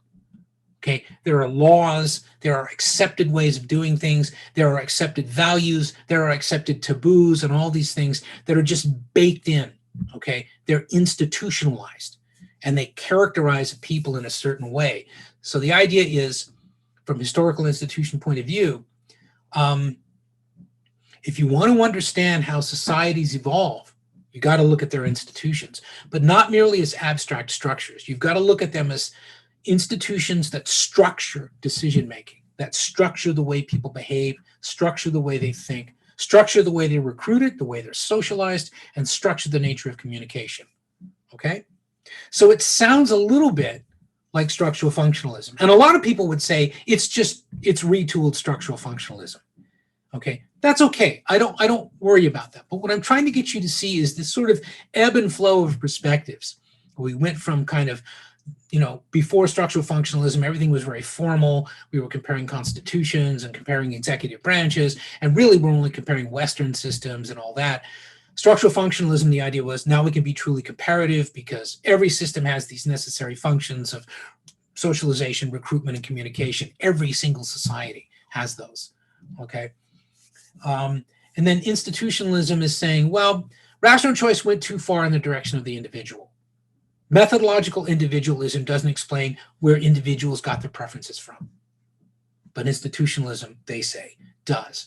Speaker 3: Okay, there are laws, there are accepted ways of doing things, there are accepted values, there are accepted taboos, and all these things that are just baked in. Okay, they're institutionalized and they characterize people in a certain way. So the idea is, from historical institution point of view, if you want to understand how societies evolve, you got to look at their institutions, but not merely as abstract structures. You've got to look at them as institutions that structure decision-making, that structure the way people behave, structure the way they think, structure the way they're recruited, the way they're socialized, and structure the nature of communication. Okay? So it sounds a little bit like structural functionalism. And a lot of people would say it's retooled structural functionalism. Okay, that's okay. I don't worry about that. But what I'm trying to get you to see is this sort of ebb and flow of perspectives. We went from kind of, before structural functionalism, everything was very formal. We were comparing constitutions and comparing executive branches, and really we're only comparing Western systems and all that. Structural functionalism, the idea was now we can be truly comparative because every system has these necessary functions of socialization, recruitment, and communication. Every single society has those, okay? And then institutionalism is saying, well, rational choice went too far in the direction of the individual. Methodological individualism doesn't explain where individuals got their preferences from. But institutionalism, they say, does.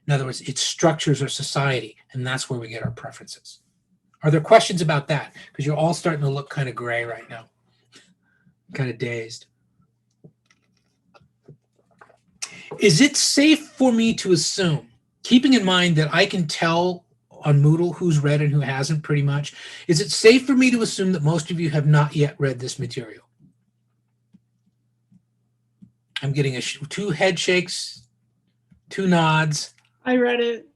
Speaker 3: In other words, it structures our society, and that's where we get our preferences. Are there questions about that? Because you're all starting to look kind of gray right now, kind of dazed. Is it safe for me to assume, keeping in mind that I can tell on Moodle, who's read and who hasn't, pretty much. Is it safe for me to assume that most of you have not yet read this material? I'm getting two head shakes, 2 nods.
Speaker 4: I read it.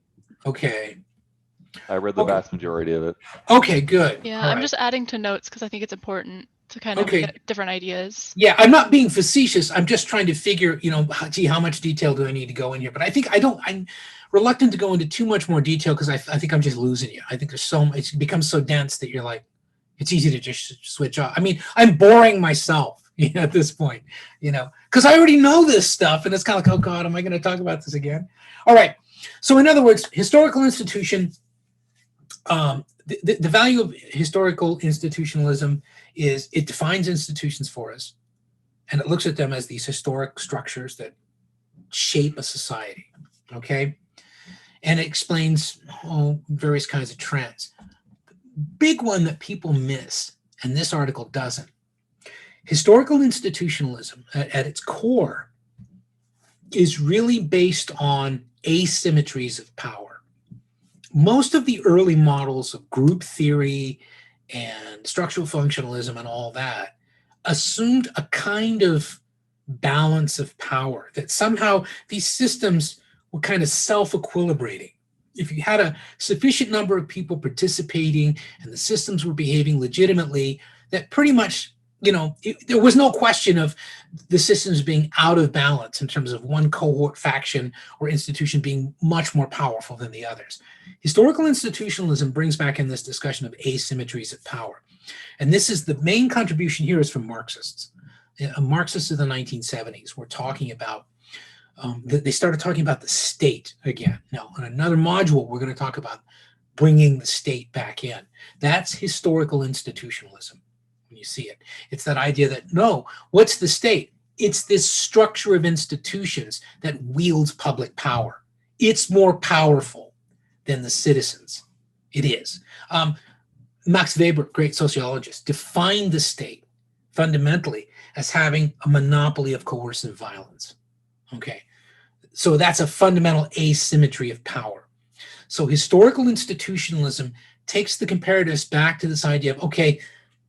Speaker 3: Okay.
Speaker 6: I read the
Speaker 3: Okay.
Speaker 6: vast majority of it.
Speaker 3: Okay, good.
Speaker 2: Yeah,
Speaker 3: All
Speaker 2: I'm
Speaker 3: right.
Speaker 2: just adding to notes because I think it's important to kind of
Speaker 3: Okay.
Speaker 2: get different ideas.
Speaker 3: Yeah, I'm not being facetious. I'm just trying to figure, gee, how much detail do I need to go in here? But I'm reluctant to go into too much more detail because I think I'm just losing you. I think it's becomes so dense that you're like, it's easy to just switch off. I mean, I'm boring myself at this point, because I already know this stuff and it's kind of like, oh God, am I going to talk about this again? All right. So in other words, historical institution, the value of historical institutionalism is it defines institutions for us, and it looks at them as these historic structures that shape a society, okay? And it explains various kinds of trends. The big one that people miss, and this article doesn't, historical institutionalism at its core is really based on asymmetries of power. Most of the early models of group theory and structural functionalism and all that assumed a kind of balance of power, that somehow these systems were kind of self-equilibrating. If you had a sufficient number of people participating and the systems were behaving legitimately, that pretty much, there was no question of the systems being out of balance in terms of one cohort, faction, or institution being much more powerful than the others. Historical institutionalism brings back in this discussion of asymmetries of power. And this is the main contribution here is from Marxists. Marxists of the 1970s were talking about, they started talking about the state again. Now, in another module, we're going to talk about bringing the state back in. That's historical institutionalism. When you see it, it's that idea that, no, what's the state? It's this structure of institutions that wields public power. It's more powerful than the citizens. It is. Max Weber, great sociologist, defined the state fundamentally as having a monopoly of coercive violence. Okay, so that's a fundamental asymmetry of power. So historical institutionalism takes the comparatives back to this idea of, okay,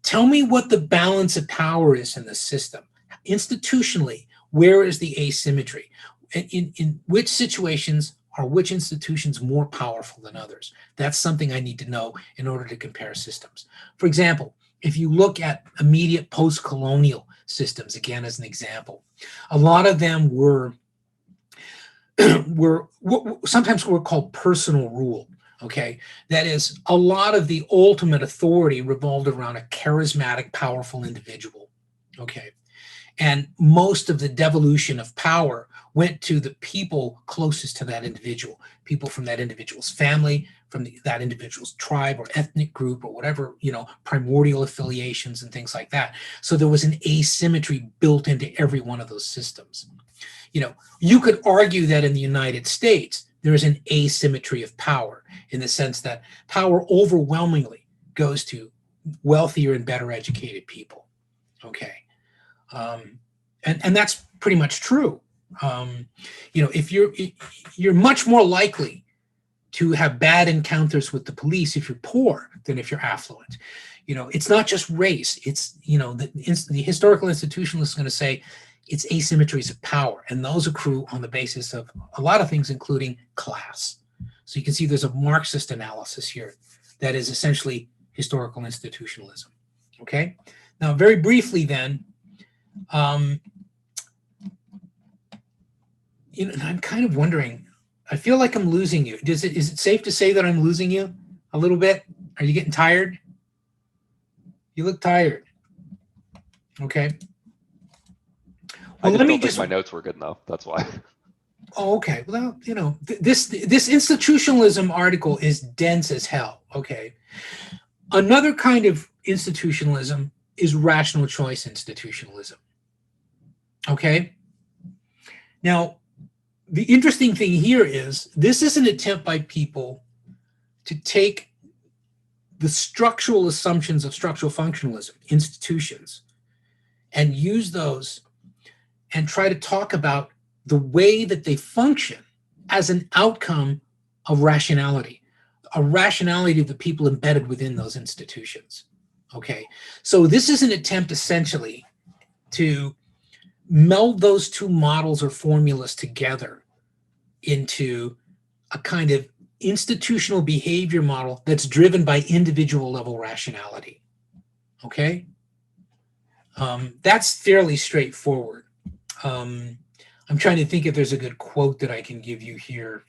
Speaker 3: tell me what the balance of power is in the system. Institutionally, where is the asymmetry? In which situations are which institutions more powerful than others? That's something I need to know in order to compare systems. For example, if you look at immediate post-colonial systems, again as an example, a lot of them were sometimes were called personal rule. Okay, that is, a lot of the ultimate authority revolved around a charismatic, powerful individual. Okay, and most of the devolution of power went to the people closest to that individual, people from that individual's family, from that individual's tribe or ethnic group or whatever, primordial affiliations and things like that. So there was an asymmetry built into every one of those systems. You could argue that in the United States, there is an asymmetry of power in the sense that power overwhelmingly goes to wealthier and better educated people. Okay. And that's pretty much true. If you're much more likely to have bad encounters with the police if you're poor than if you're affluent. It's not just race. It's, the historical institutionalist is going to say it's asymmetries of power, and those accrue on the basis of a lot of things, including class. So you can see there's a Marxist analysis here that is essentially historical institutionalism. Okay. Now, very briefly then, I'm kind of wondering, I feel like I'm losing you. Is it safe to say that I'm losing you a little bit? Are you getting tired? You look tired. Okay.
Speaker 6: I
Speaker 3: Well,
Speaker 6: just don't think my notes were good enough. That's why.
Speaker 3: Oh, okay. Well, this institutionalism article is dense as hell. Okay. Another kind of institutionalism is rational choice institutionalism. Okay. Now, the interesting thing here is this is an attempt by people to take the structural assumptions of structural functionalism, institutions, and use those and try to talk about the way that they function as an outcome of rationality, a rationality of the people embedded within those institutions. Okay, so this is an attempt essentially to meld those two models or formulas together into a kind of institutional behavior model that's driven by individual level rationality. Okay, that's fairly straightforward. I'm trying to think if there's a good quote that I can give you here.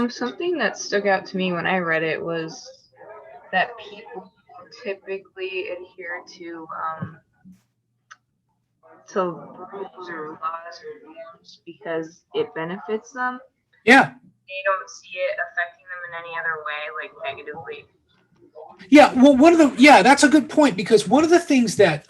Speaker 5: Something that stuck out to me when I read it was that people typically adhere to rules or laws or norms because it benefits them.
Speaker 3: Yeah.
Speaker 5: They don't see it affecting them in any other way, like negatively.
Speaker 3: Yeah, well, that's a good point, because one of the things that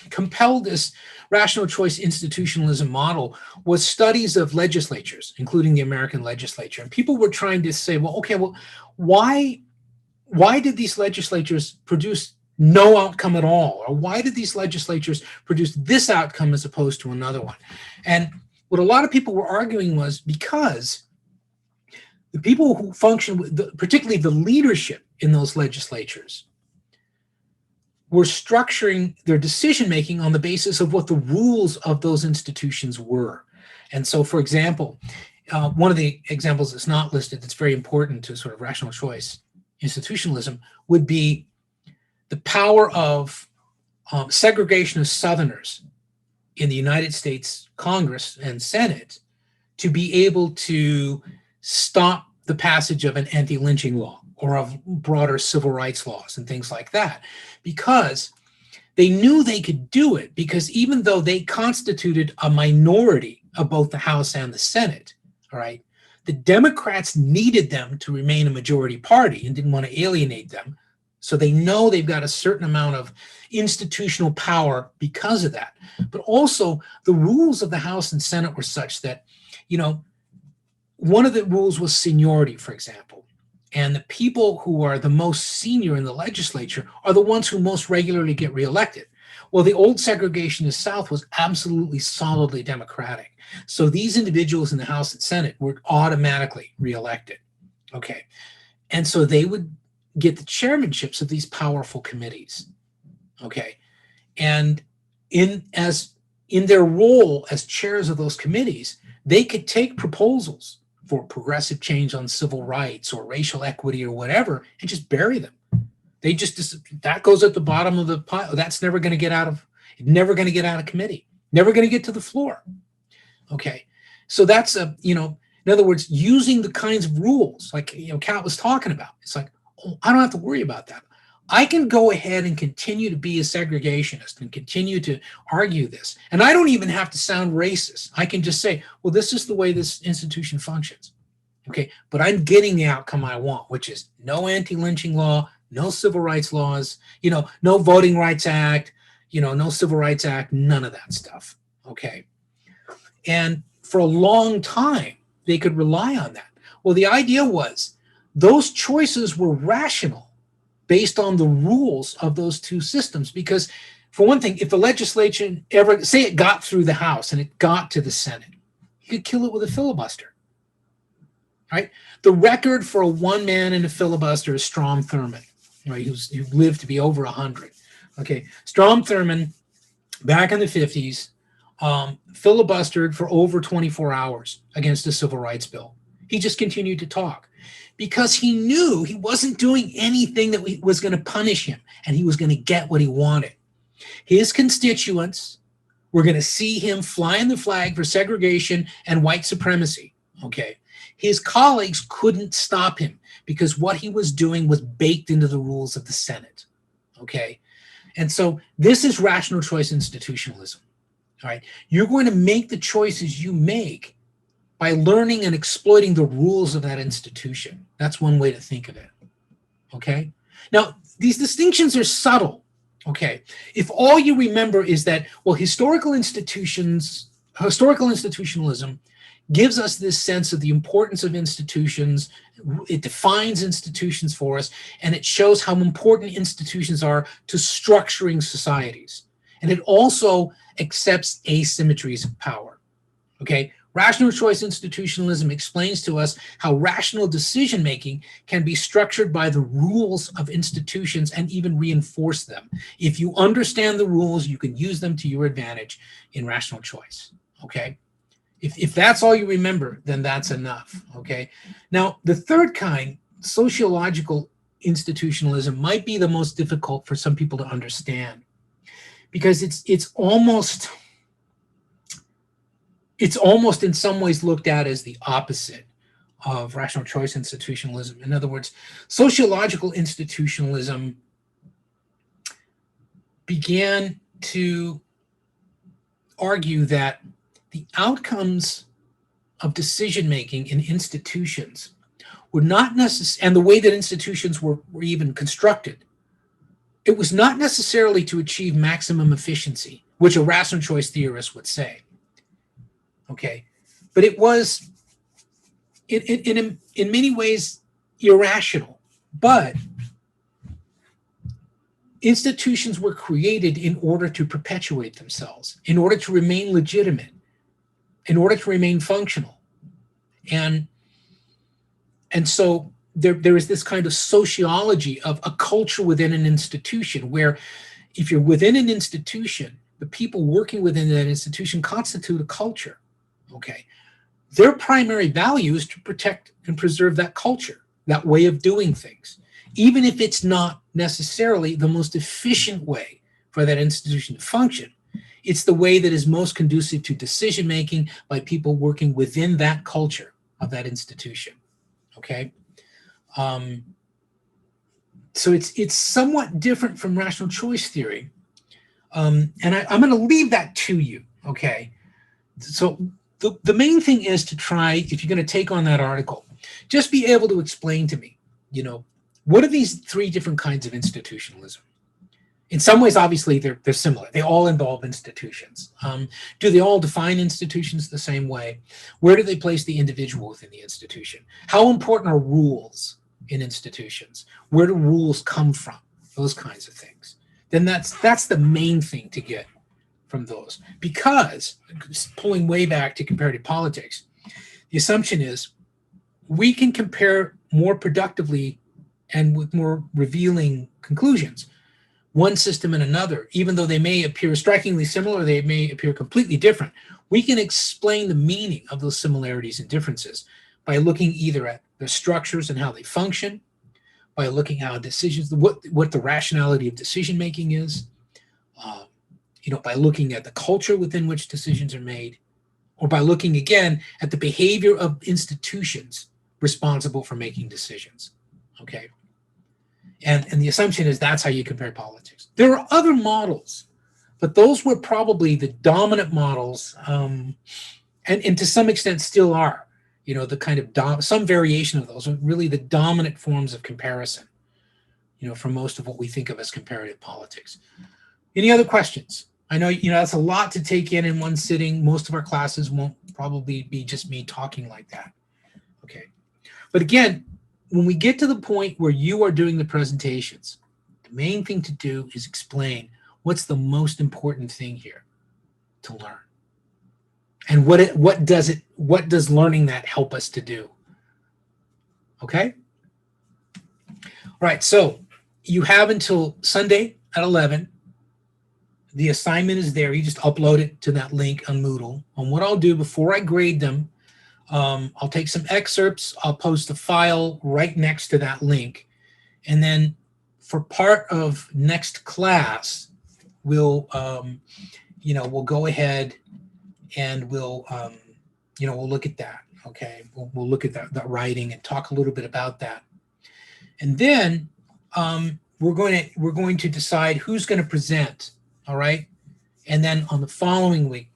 Speaker 3: compelled this rational choice institutionalism model was studies of legislatures, including the American legislature. And people were trying to say, well, okay, well, why did these legislatures produce no outcome at all? Or why did these legislatures produce this outcome as opposed to another one? And what a lot of people were arguing was because the people who function, particularly the leadership in those legislatures, were structuring their decision-making on the basis of what the rules of those institutions were. And so, for example, one of the examples that's not listed that's very important to sort of rational choice institutionalism would be the power of segregationist Southerners in the United States Congress and Senate to be able to stop the passage of an anti-lynching law or of broader civil rights laws and things like that, because they knew they could do it, because even though they constituted a minority of both the House and the Senate, all right, the Democrats needed them to remain a majority party and didn't want to alienate them. So they know they've got a certain amount of institutional power because of that. But also the rules of the House and Senate were such that, one of the rules was seniority, for example. And the people who are the most senior in the legislature are the ones who most regularly get reelected. Well, the old segregationist South was absolutely solidly Democratic. So these individuals in the House and Senate were automatically reelected. Okay. And so they would get the chairmanships of these powerful committees. Okay. And in their role as chairs of those committees, they could take proposals for progressive change on civil rights or racial equity or whatever and just bury them. They that goes at the bottom of the pile. That's never going to get out of committee, never going to get to the floor. Okay. So that's in other words, using the kinds of rules like, Kat was talking about. It's like, oh, I don't have to worry about that. I can go ahead and continue to be a segregationist and continue to argue this. And I don't even have to sound racist. I can just say, well, this is the way this institution functions. Okay, but I'm getting the outcome I want, which is no anti-lynching law, no civil rights laws, no Voting Rights Act, no Civil Rights Act, none of that stuff. Okay. And for a long time, they could rely on that. Well, the idea was those choices were rational based on the rules of those two systems. Because for one thing, if the legislation ever, say it got through the House and it got to the Senate, you could kill it with a filibuster, right? The record for a one man in a filibuster is Strom Thurmond, right? Who lived to be over 100. Okay, Strom Thurmond, back in the 50s, filibustered for over 24 hours against a civil rights bill. He just continued to talk, because he knew he wasn't doing anything that was going to punish him, and he was going to get what he wanted. His constituents were going to see him flying the flag for segregation and white supremacy. Okay. His colleagues couldn't stop him because what he was doing was baked into the rules of the Senate. Okay. And so this is rational choice institutionalism. All right. You're going to make the choices you make by learning and exploiting the rules of that institution. That's one way to think of it. Okay. Now, these distinctions are subtle. Okay. If all you remember is that, well, historical institutionalism gives us this sense of the importance of institutions. It defines institutions for us, and it shows how important institutions are to structuring societies. And it also accepts asymmetries of power. Okay. Rational choice institutionalism explains to us how rational decision-making can be structured by the rules of institutions and even reinforce them. If you understand the rules, you can use them to your advantage in rational choice, okay? If that's all you remember, then that's enough, okay? Now, the third kind, sociological institutionalism, might be the most difficult for some people to understand because it's almost in some ways looked at as the opposite of rational choice institutionalism. In other words, sociological institutionalism began to argue that the outcomes of decision-making in institutions were not necessarily, and the way that institutions were even constructed, it was not necessarily to achieve maximum efficiency, which a rational choice theorist would say. Okay, but it was in many ways irrational. But institutions were created in order to perpetuate themselves, in order to remain legitimate, in order to remain functional. And so there is this kind of sociology of a culture within an institution where if you're within an institution, the people working within that institution constitute a culture. Okay, their primary value is to protect and preserve that culture, that way of doing things, even if it's not necessarily the most efficient way for that institution to function. It's the way that is most conducive to decision making by people working within that culture of that institution. Okay, so it's somewhat different from rational choice theory, and I'm going to leave that to you. Okay, so. The main thing is to try, if you're going to take on that article, just be able to explain to me, what are these three different kinds of institutionalism? In some ways, obviously, they're similar. They all involve institutions. Do they all define institutions the same way? Where do they place the individual within the institution? How important are rules in institutions? Where do rules come from? Those kinds of things. Then that's the main thing to get from those, because pulling way back to comparative politics, the assumption is we can compare more productively and with more revealing conclusions one system and another, even though they may appear strikingly similar, they may appear completely different. We can explain the meaning of those similarities and differences by looking either at the structures and how they function, by looking at how decisions, what the rationality of decision making is, by looking at the culture within which decisions are made, or by looking again at the behavior of institutions responsible for making decisions. Okay, and the assumption is that's how you compare politics. There are other models, but those were probably the dominant models, and to some extent still are. The kind of some variation of those are really the dominant forms of comparison. For most of what we think of as comparative politics. Any other questions? I know, that's a lot to take in one sitting. Most of our classes won't probably be just me talking like that. Okay. But again, when we get to the point where you are doing the presentations, the main thing to do is explain what's the most important thing here to learn. And what does learning that help us to do? Okay? All right, so you have until Sunday at 11. The assignment is there. You just upload it to that link on Moodle. And what I'll do before I grade them, I'll take some excerpts. I'll post a file right next to that link. And then for part of next class, we'll go ahead and we'll look at that. Okay, we'll look at that writing and talk a little bit about that. And then we're going to decide who's going to present. All right. And then on the following week,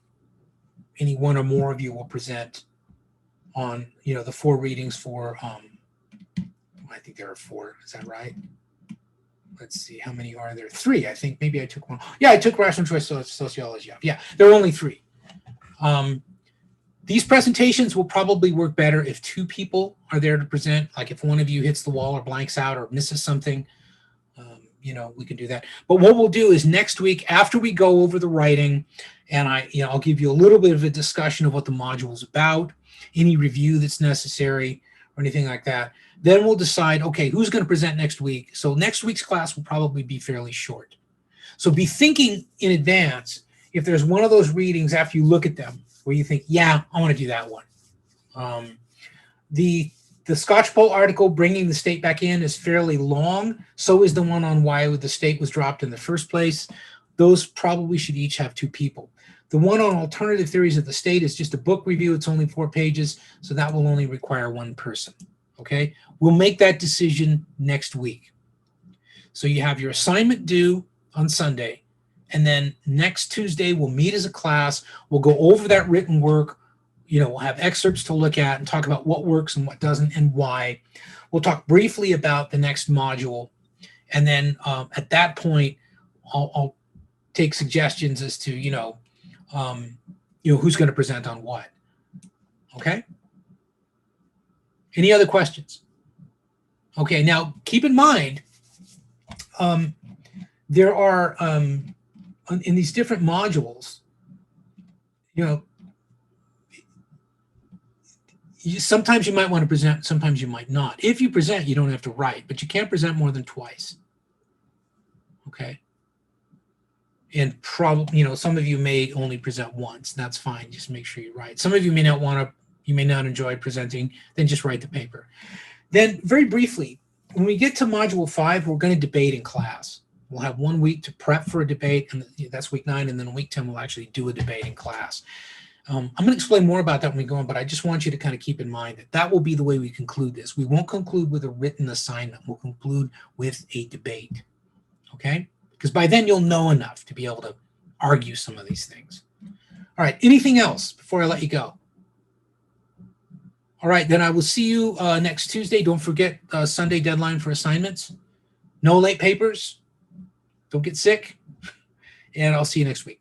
Speaker 3: any one or more of you will present on, the 4 readings for, I think there are 4. Is that right? Let's see. How many are there? 3, I think. Maybe I took one. Yeah, I took rational choice sociology. Yeah, there are only 3. These presentations will probably work better if 2 people are there to present. Like if one of you hits the wall or blanks out or misses something, we can do that. But what we'll do is next week, after we go over the writing, and I'll give you a little bit of a discussion of what the module is about, any review that's necessary or anything like that. Then we'll decide, okay, who's going to present next week? So next week's class will probably be fairly short. So be thinking in advance if there's one of those readings after you look at them where you think, yeah, I want to do that one. The Scotch Bowl article, Bringing the State Back In, is fairly long. So is the one on why the state was dropped in the first place. Those probably should each have 2 people. The one on alternative theories of the state is just a book review. It's only 4 pages, so that will only require 1 person. Okay, we'll make that decision next week. So you have your assignment due on Sunday, and then next Tuesday we'll meet as a class. We'll go over that written work. We'll have excerpts to look at and talk about what works and what doesn't and why. We'll talk briefly about the next module, and then at that point, I'll take suggestions as to who's going to present on what. Okay. Any other questions? Okay. Now keep in mind, there are in these different modules, sometimes you might want to present, sometimes you might not. If you present, you don't have to write, but you can't present more than twice. Okay. And probably, some of you may only present once. That's fine. Just make sure you write. Some of you may not want to, you may not enjoy presenting, then just write the paper. Then very briefly, when we get to module 5, we're going to debate in class. We'll have 1 week to prep for a debate, and that's week 9, and then week 10 we'll actually do a debate in class. I'm going to explain more about that when we go on, but I just want you to kind of keep in mind that that will be the way we conclude this. We won't conclude with a written assignment. We'll conclude with a debate, okay? Because by then you'll know enough to be able to argue some of these things. All right, anything else before I let you go? All right, then I will see you next Tuesday. Don't forget Sunday deadline for assignments. No late papers. Don't get sick. And I'll see you next week.